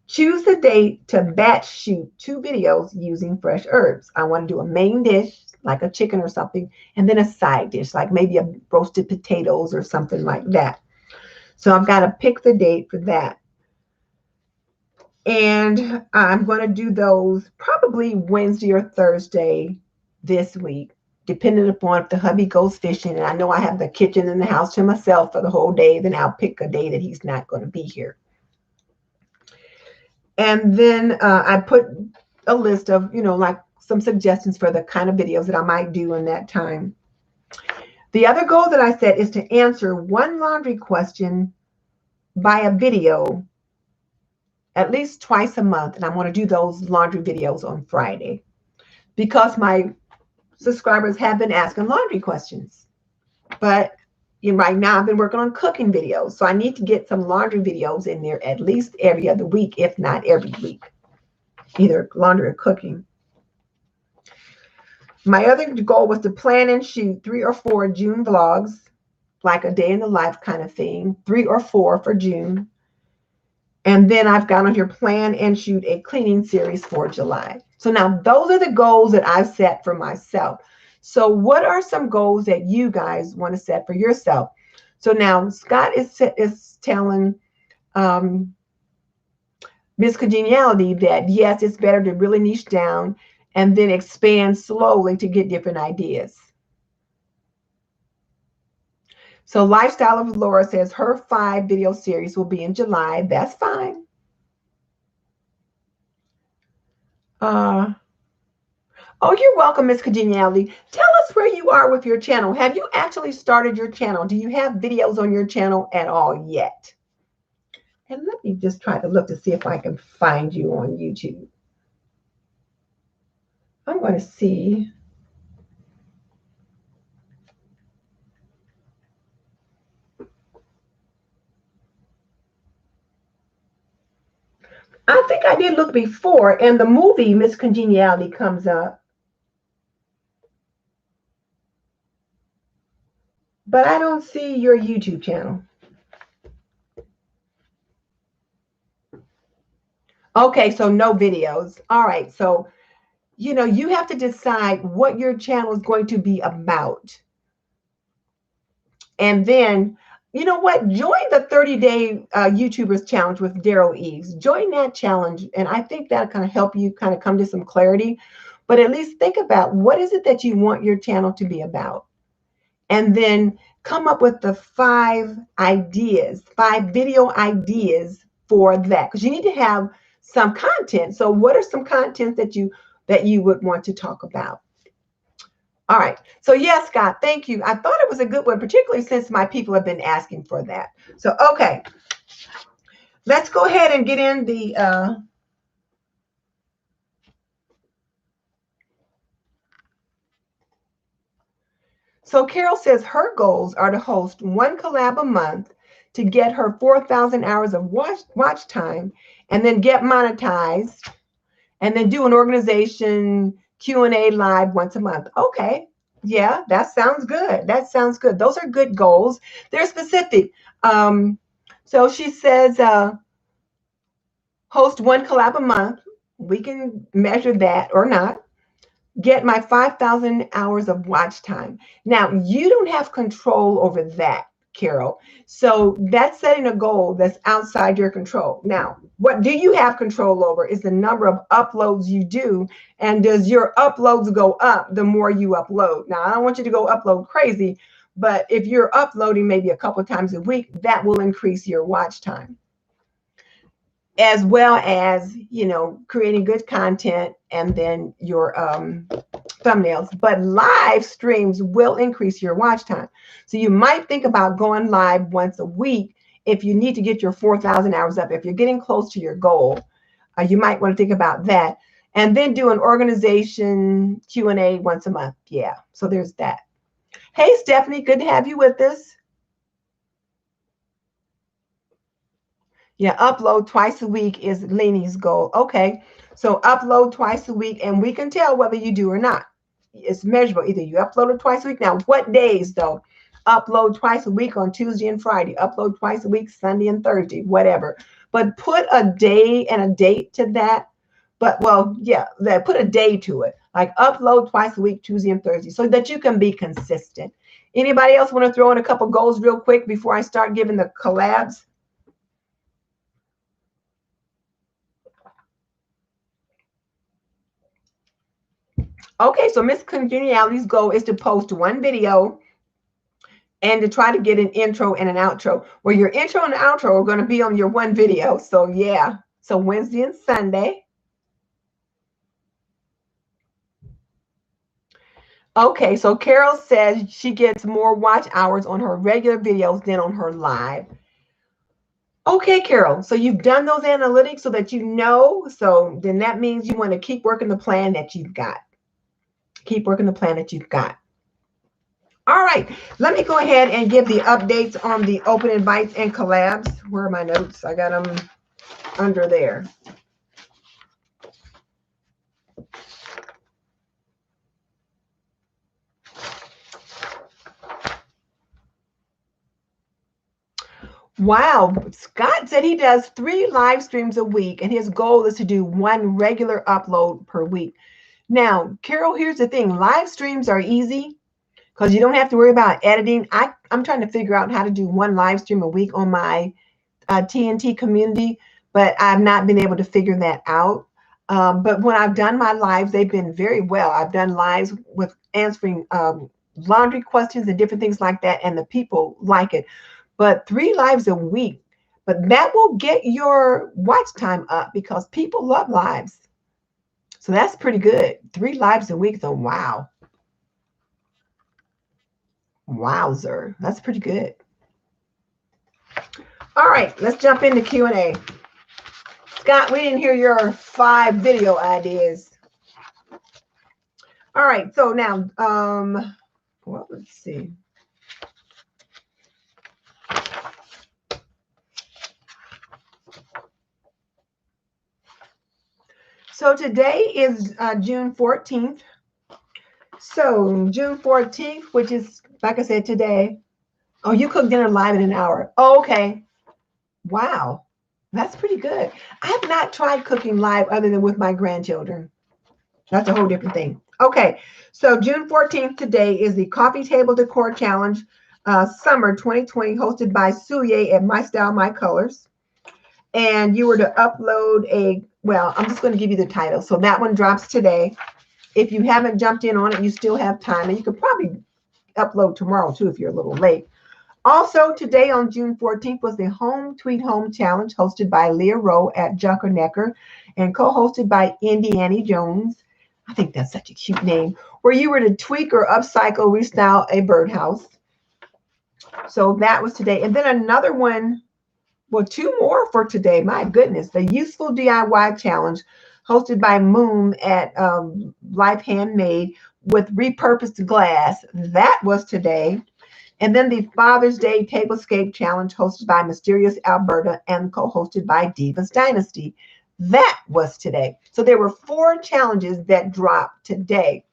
Choose the date to batch shoot 2 videos using fresh herbs. I want to do a main dish, like a chicken or something, and then a side dish, like maybe a roasted potatoes or something like that. So I've got to pick the date for that. And I'm going to do those probably Wednesday or Thursday this week, depending upon if the hubby goes fishing. And I know I have the kitchen in the house to myself for the whole day, then I'll pick a day that he's not going to be here. And then I put a list of, you know, like some suggestions for the kind of videos that I might do in that time. The other goal that I set is to answer 1 laundry question by a video at least twice a month. And I want to do those laundry videos on Friday because my subscribers have been asking laundry questions. But right now I've been working on cooking videos. So I need to get some laundry videos in there at least every other week, if not every week, either laundry or cooking. My other goal was to plan and shoot 3 or 4 June vlogs, like a day in the life kind of thing, 3 or 4 for June. And then I've got on here plan and shoot a cleaning series for July. So now those are the goals that I've set for myself. So what are some goals that you guys want to set for yourself? So now Scott is telling Miss Congeniality that, yes, it's better to really niche down and then expand slowly to get different ideas. So Lifestyle of Laura says her 5 video series will be in July. That's fine. Oh, you're welcome, Miss Congeniality. Tell us where you are with your channel. Have you actually started your channel? Do you have videos on your channel at all yet? And let me just try to look to see if I can find you on YouTube. I'm going to see. I think I did look before, and the movie Miss Congeniality comes up. But I don't see your YouTube channel. Okay, so no videos. All right, so, you know, you have to decide what your channel is going to be about. And then, you know what? Join the 30-day YouTubers challenge with Daryl Eves. Join that challenge, and I think that'll kind of help you kind of come to some clarity. but at least think about what is it that you want your channel to be about. And then come up with the 5 ideas, 5 video ideas for that, because you need to have some content. So what are some contents that you would want to talk about? All right. So yes, Scott, thank you. I thought it was a good one, particularly since my people have been asking for that. So, okay. Let's go ahead and get in the so Carol says her goals are to host 1 collab a month to get her 4,000 hours of watch time, and then get monetized, and then do an organization Q&A live once a month. Okay. Yeah, that sounds good. That sounds good. Those are good goals. They're specific. So she says, host 1 collab a month. We can measure that or not. Get my 5,000 hours of watch time. Now, you don't have control over that, Carol. So that's setting a goal that's outside your control. Now, what do you have control over is the number of uploads you do. And does your uploads go up the more you upload? Now, I don't want you to go upload crazy, but if you're uploading maybe a couple of times a week, that will increase your watch time, as well as, creating good content and then your thumbnails. But live streams will increase your watch time. So you might think about going live once a week if you need to get your 4,000 hours up. If you're getting close to your goal, you might want to think about that. And then do an organization Q&A once a month. Yeah, so there's that. Hey, Stephanie, good to have you with us. Yeah, upload twice a week is Leanie's goal. Okay, so upload twice a week, and we can tell whether you do or not. It's measurable. Either you upload it twice a week. Now, what days, though? Upload twice a week on Tuesday and Friday. Upload twice a week, Sunday and Thursday, whatever. But put a day and a date to that. But, well, yeah, put a day to it. Like upload twice a week, Tuesday and Thursday, so that you can be consistent. Anybody else want to throw in a couple goals real quick before I start giving the collabs? Okay, so Miss Congeniality's goal is to post 1 video and to try to get an intro and an outro. Well, your intro and outro are going to be on your 1 video. So yeah, so Wednesday and Sunday. Okay, so Carol says she gets more watch hours on her regular videos than on her live. Okay, Carol, so you've done those analytics so that you know. So then that means you want to keep working the plan that you've got. Keep working the plan that you've got. All right, let me go ahead and give the updates on the Open Invites and Collabs. Where are my notes? I got them under there. Wow, Scott said he does 3 live streams a week, and his goal is to do 1 regular upload per week. Now, Carol, here's the thing. Live streams are easy because you don't have to worry about editing. I'm trying to figure out how to do 1 live stream a week on my TNT community, but I've not been able to figure that out. But when I've done my lives, they've been very well. I've done lives with answering laundry questions and different things like that, and the people like it. But 3 lives a week, but that will get your watch time up because people love lives. So that's pretty good. 3 lives a week, though. Wow. Wowzer. That's pretty good. All right, let's jump into Q&A. Scott, we didn't hear your 5 video ideas. All right, so now, well, let's see. So today is June 14th. So June 14th, which is, like I said, today. Oh, you cook dinner live in an hour. Oh, okay. Wow. That's pretty good. I have not tried cooking live other than with my grandchildren. That's a whole different thing. Okay. So June 14th today is the Coffee Table Decor Challenge Summer 2020 hosted by Suye at My Style, My Colors. And you were to upload well, I'm just going to give you the title. So that one drops today. If you haven't jumped in on it, you still have time, and you could probably upload tomorrow too if you're a little late. Also, today on June 14th was the Home Tweet Home Challenge hosted by Leah Rowe at Junkernecker and co-hosted by Indiana Jones. I think that's such a cute name, where you were to tweak or upcycle, restyle a birdhouse. So that was today. And then another one, well, two more for today. My goodness, the Useful DIY Challenge hosted by Moon at Life Handmade with repurposed glass. That was today. And then the Father's Day Tablescape Challenge hosted by Mysterious Alberta and co-hosted by Divas Dynasty. That was today. So there were 4 challenges that dropped today.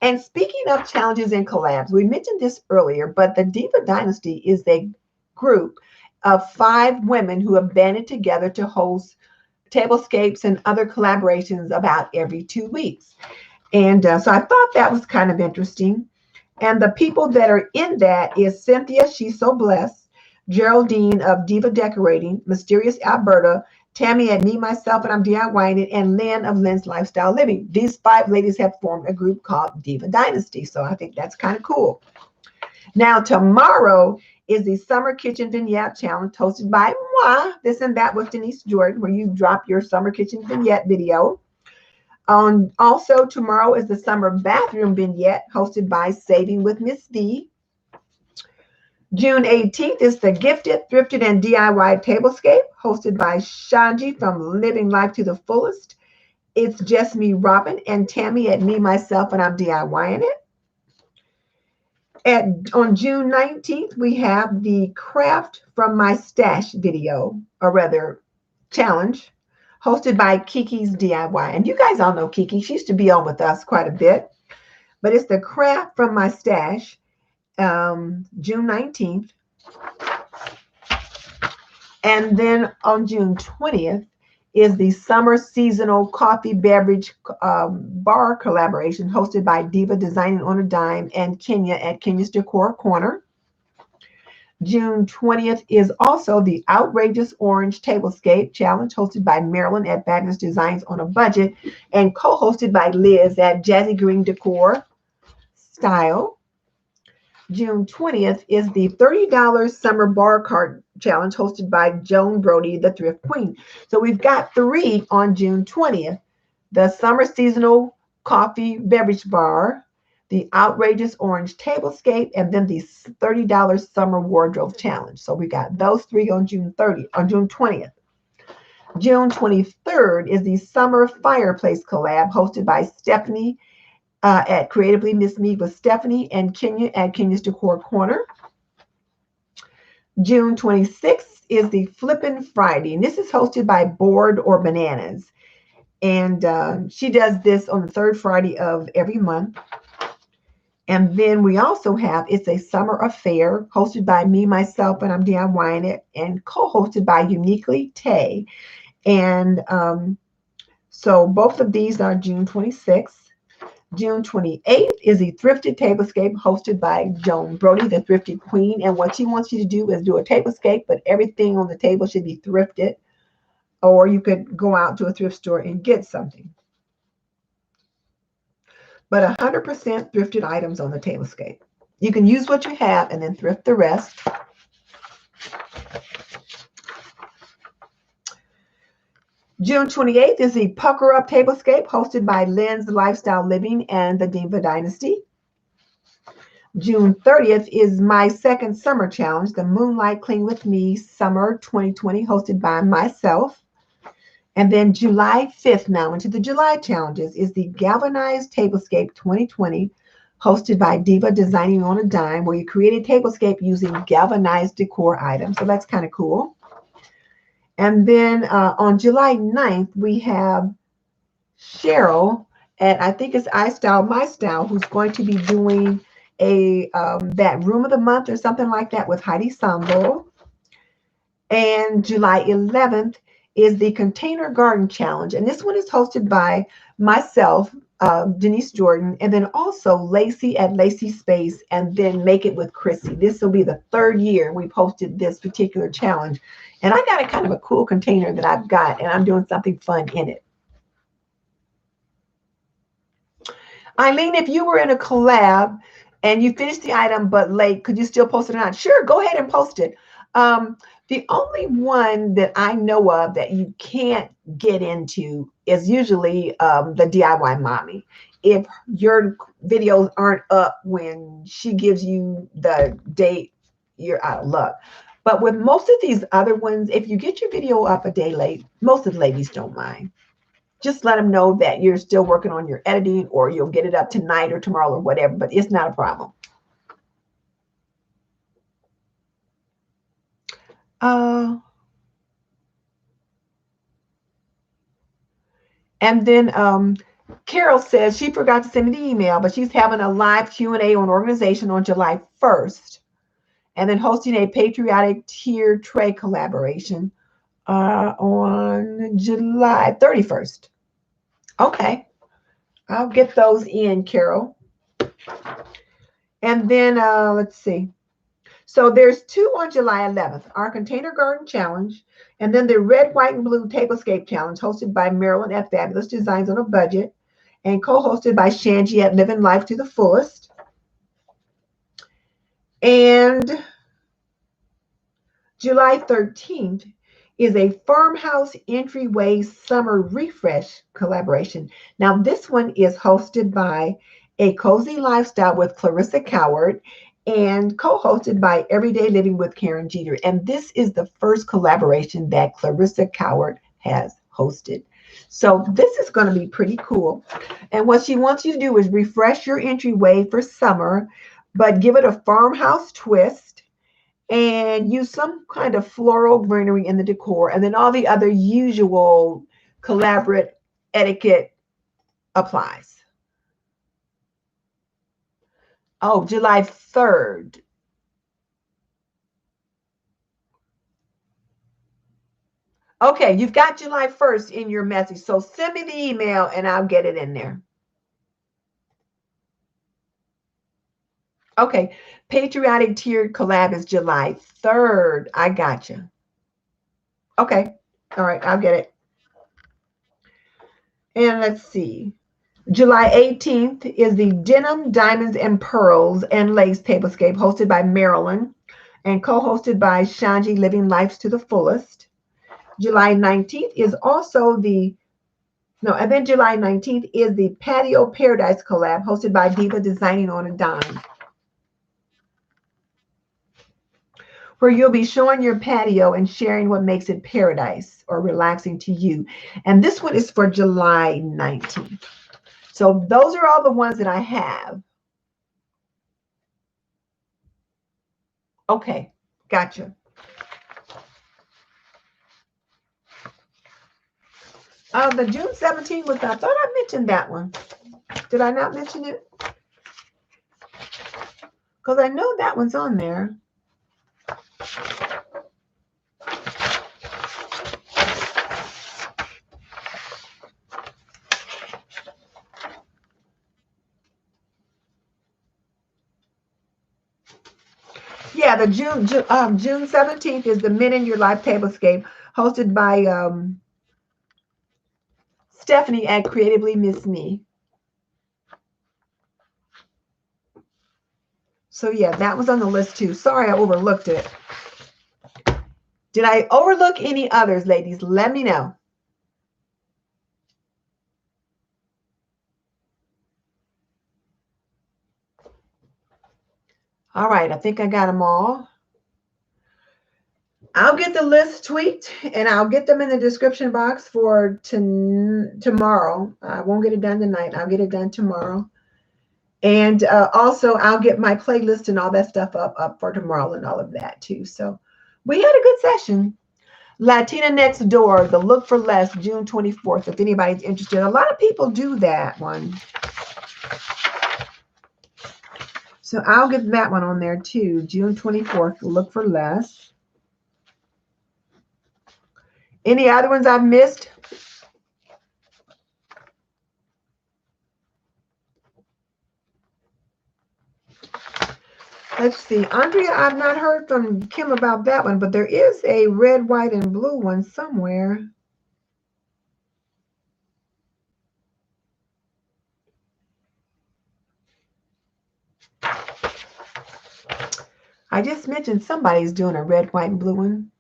And speaking of challenges and collabs, we mentioned this earlier, but the Diva Dynasty is a group of 5 women who have banded together to host tablescapes and other collaborations about every 2 weeks. And so I thought that was kind of interesting. And the people that are in that is Cynthia, She's So Blessed, Geraldine of Diva Decorating, Mysterious Alberta, Tammy at Me, Myself, and I'm DIYing It, and Lynn of Lynn's Lifestyle Living. These 5 ladies have formed a group called Diva Dynasty. So I think that's kind of cool. Now, tomorrow is the Summer Kitchen Vignette Challenge hosted by moi, this and that with Denise Jordan, where you drop your Summer Kitchen Vignette video. Also, tomorrow is the Summer Bathroom Vignette hosted by Saving with Miss V. June 18th is the Gifted, Thrifted, and DIY Tablescape hosted by Shanji from Living Life to the Fullest. It's Just Me, Robin, and Tammy at Me, Myself, and I'm DIYing It. On June 19th, we have the Craft from My Stash video, or rather, challenge, hosted by Kiki's DIY. And you guys all know Kiki. She used to be on with us quite a bit. But it's the Craft from My Stash, June 19th. And then on June 20th is the Summer Seasonal Coffee Beverage Bar Collaboration hosted by Diva Designing on a Dime and Kenya at Kenya's Decor Corner. June 20th is also the Outrageous Orange Tablescape Challenge hosted by Marilyn at Fabulous Designs on a Budget and co-hosted by Liz at Jazzy Green Decor Style. June 20th is the $30 Summer Bar Cart Challenge hosted by Joan Brody, the Thrift Queen. So we've got 3 on June 20th. The Summer Seasonal Coffee Beverage Bar, the Outrageous Orange Tablescape, and then the $30 Summer Wardrobe Challenge. So we got those 3 on June 20th. June 23rd is the Summer Fireplace Collab hosted by Stephanie at Creatively Miss Me with Stephanie and Kenya at Kenya's Decor Corner. June 26th is the Flippin' Friday, and this is hosted by Board or Bananas. And she does this on the 3rd Friday of every month. And then we also have It's a Summer Affair, hosted by Me, Myself, and I'm DIYing It, and co-hosted by Uniquely Tay. And so both of these are June 26th. June 28th is the Thrifted Tablescape hosted by Joan Brody, the Thrifted Queen. And what she wants you to do is do a tablescape, but everything on the table should be thrifted. Or you could go out to a thrift store and get something. But 100% thrifted items on the tablescape. You can use what you have and then thrift the rest. June 28th is the Pucker Up Tablescape hosted by Lynn's Lifestyle Living and the Diva Dynasty. June 30th is my second summer challenge, the Moonlight Clean With Me Summer 2020, hosted by myself. And then July 5th, now into the July challenges, is the Galvanized Tablescape 2020, hosted by Diva Designing on a Dime, where you create a tablescape using galvanized decor items. So that's kind of cool. And then on July 9th, we have Cheryl at, I think it's I Style My Style, who's going to be doing that Room of the Month or something like that with Heidi Sambo. And July 11th is the Container Garden Challenge. And this one is hosted by myself, Denise Jordan, and then also Lacey at Lacey Space, and then Make It with Chrissy. This will be the 3rd year we posted this particular challenge. And I got a kind of a cool container that I've got, and I'm doing something fun in it. Eileen, if you were in a collab and you finished the item but late, could you still post it or not? Sure, go ahead and post it. The only one that I know of that you can't get into is usually the DIY mommy. If your videos aren't up when she gives you the date, you're out of luck. But with most of these other ones, if you get your video up a day late, most of the ladies don't mind. Just let them know that you're still working on your editing, or you'll get it up tonight or tomorrow or whatever, but it's not a problem. And then Carol says she forgot to send me the email, but she's having a live Q&A on organization on July 1st, and then hosting a patriotic tier tray collaboration on July 31st. Okay, I'll get those in, Carol. And then let's see. So there's two on July 11th, our Container Garden Challenge, and then the Red, White, and Blue Tablescape Challenge, hosted by Marilyn at Fabulous Designs on a Budget, and co-hosted by Shanji at Living Life to the Fullest. And July 13th is a Farmhouse Entryway Summer Refresh collaboration. Now, this one is hosted by A Cozy Lifestyle with Clarissa Coward and co-hosted by Everyday Living with Karen Jeter. And this is the first collaboration that Clarissa Coward has hosted. So this is going to be pretty cool. And what she wants you to do is refresh your entryway for summer, but give it a farmhouse twist and use some kind of floral greenery in the decor, and then all the other usual collaborate etiquette applies. Oh, July 3rd. Okay, you've got July 1st in your message. So send me the email and I'll get it in there. Okay, patriotic tiered collab is July 3rd. I gotcha. Okay, all right, I'll get it. And let's see. July 18th is the Denim, Diamonds, and Pearls and Lace Tablescape, hosted by Marilyn and co-hosted by Shanji Living Life to the Fullest. July 19th is also and then July 19th is the Patio Paradise collab, hosted by Diva Designing on a Dime, where you'll be showing your patio and sharing what makes it paradise or relaxing to you. And this one is for July 19th. So those are all the ones that I have. Okay, gotcha. The June 17th was, I thought I mentioned that one. Did I not mention it? Because I know that one's on there. Yeah, the June 17th is the Men in Your Life Tablescape, hosted by Stephanie at Creatively Miss Me. So yeah, that was on the list too. Sorry, I overlooked it. Did I overlook any others, ladies? Let me know. All right, I think I got them all. I'll get the list tweaked and I'll get them in the description box for tomorrow. I won't get it done tonight. I'll get it done tomorrow. And also, I'll get my playlist and all that stuff up for tomorrow and all of that too. So we had a good session. Latina Next Door, The Look for Less, June 24th, if anybody's interested. A lot of people do that one. So I'll get that one on there too. June 24th, The Look for Less. Any other ones I've missed? Let's see. Andrea, I've not heard from Kim about that one, but there is a red, white, and blue one somewhere. I just mentioned somebody's doing a red, white, and blue one.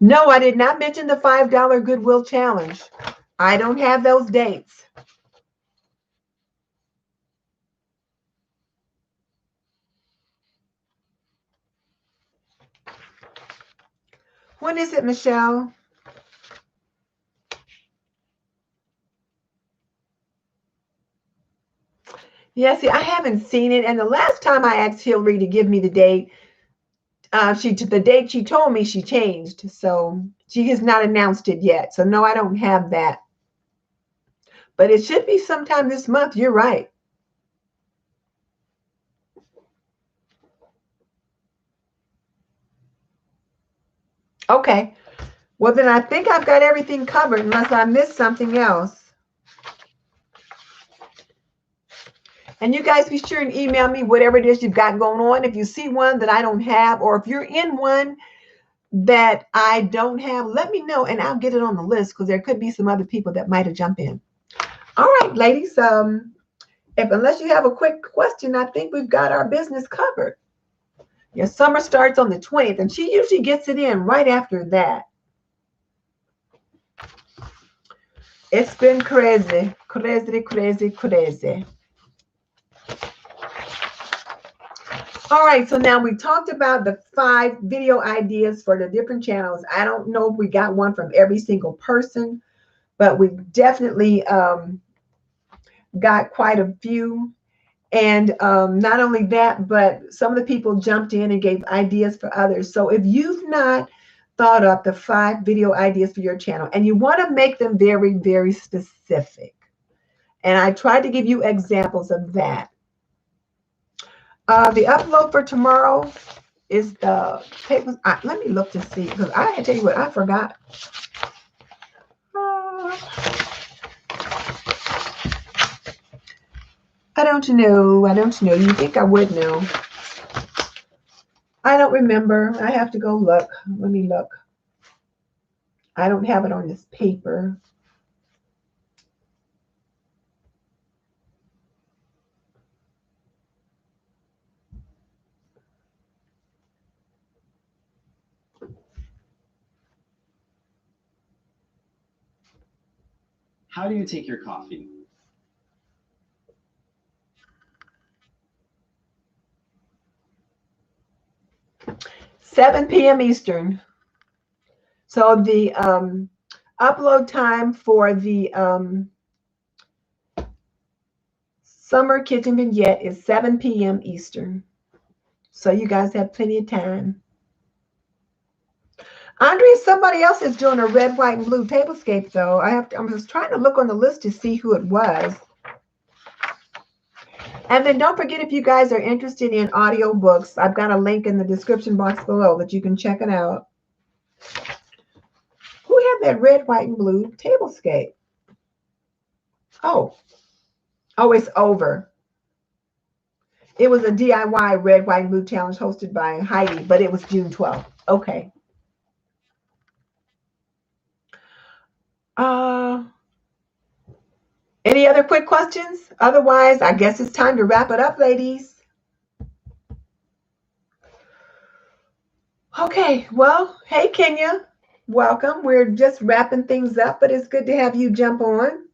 No, I did not mention the $5 Goodwill Challenge. I don't have those dates. When is it, Michelle? Yeah, see, I haven't seen it. And the last time I asked Hillary to give me the date, the date she told me she changed. So she has not announced it yet. So no, I don't have that. But it should be sometime this month. You're right. Okay. Well, then I think I've got everything covered unless I missed something else. And you guys be sure and email me whatever it is you've got going on. If you see one that I don't have, or if you're in one that I don't have, let me know and I'll get it on the list because there could be some other people that might have jumped in. All right, ladies. Unless you have a quick question, I think we've got our business covered. Yeah, summer starts on the 20th, and she usually gets it in right after that. It's been crazy, crazy, crazy, crazy. All right, so now we talked about the 5 video ideas for the different channels. I don't know if we got one from every single person, but we definitely got quite a few. And not only that, but some of the people jumped in and gave ideas for others. So if you've not thought up the 5 video ideas for your channel and you want to make them very, very specific, and I tried to give you examples of that. The upload for tomorrow is the papers. Let me look to see, because I tell you what, I forgot. I don't know. I don't know. You think I would know? I don't remember. I have to go look. Let me look. I don't have it on this paper. How do you take your coffee? $7 p.m. Eastern. So the upload time for the summer kitchen vignette is 7 p.m. Eastern. So you guys have plenty of time. Andrea, somebody else is doing a red, white, and blue tablescape, though. I'm just trying to look on the list to see who it was. And then don't forget, if you guys are interested in audio books, I've got a link in the description box below that you can check it out. Who had that red, white, and blue tablescape? Oh, it's over. It was a DIY red, white, and blue challenge hosted by Heidi, but it was June 12th. Okay. Any other quick questions? Otherwise, I guess it's time to wrap it up, ladies. Okay, well, hey, Kenya, welcome. We're just wrapping things up, but it's good to have you jump on.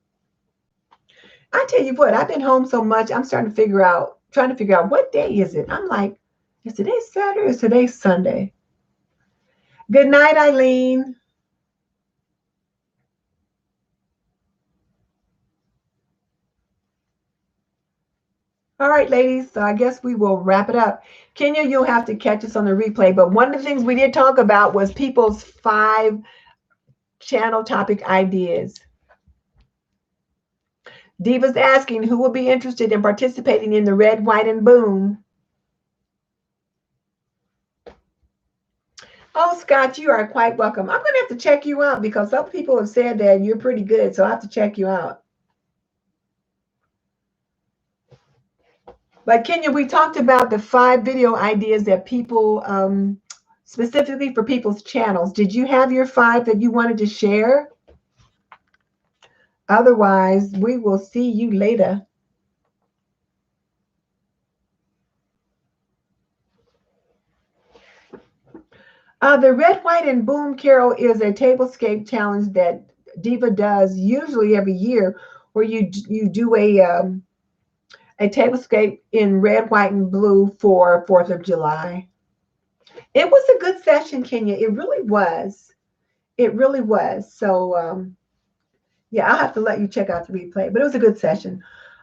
I tell you what, I've been home so much, I'm trying to figure out what day is it. I'm like, is today Saturday or is today Sunday? Good night, Eileen. All right, ladies, so I guess we will wrap it up. Kenya, you'll have to catch us on the replay, but one of the things we did talk about was people's 5 channel topic ideas. Diva's asking who will be interested in participating in the red, white, and boom. Oh, Scott, you are quite welcome. I'm going to have to check you out because some people have said that you're pretty good, so I have to check you out. But Kenya, we talked about the 5 video ideas that people, specifically for people's channels. Did you have your 5 that you wanted to share? Otherwise, we will see you later. The Red, White, and Boom Carol is a tablescape challenge that Diva does usually every year, where you do a tablescape in red, white, and blue for 4th of July. It was a good session, Kenya. It really was. It really was. So, yeah, I'll have to let you check out the replay, but it was a good session.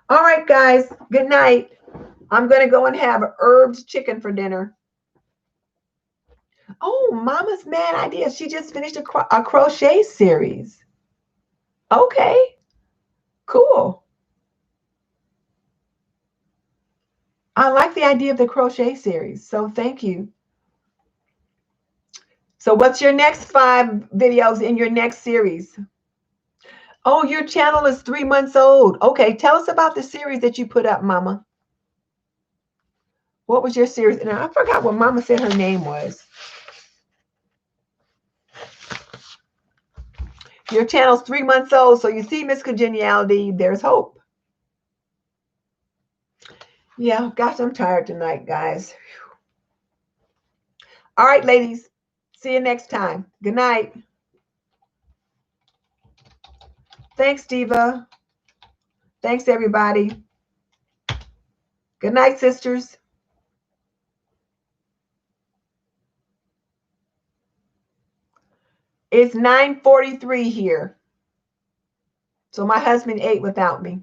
All right, guys, good night. I'm going to go and have herbed chicken for dinner. Oh, Mama's Mad Idea. She just finished a crochet series. Okay, cool. I like the idea of the crochet series, so thank you. So what's your next 5 videos in your next series? Oh, your channel is 3 months old. Okay, tell us about the series that you put up, Mama. What was your series? And I forgot what Mama said her name was. Your channel's 3 months old, so you see, Miss Congeniality, there's hope. Yeah, gosh, I'm tired tonight, guys. All right, ladies. See you next time. Good night. Thanks, Diva. Thanks, everybody. Good night, sisters. It's 9:43 here. So my husband ate without me.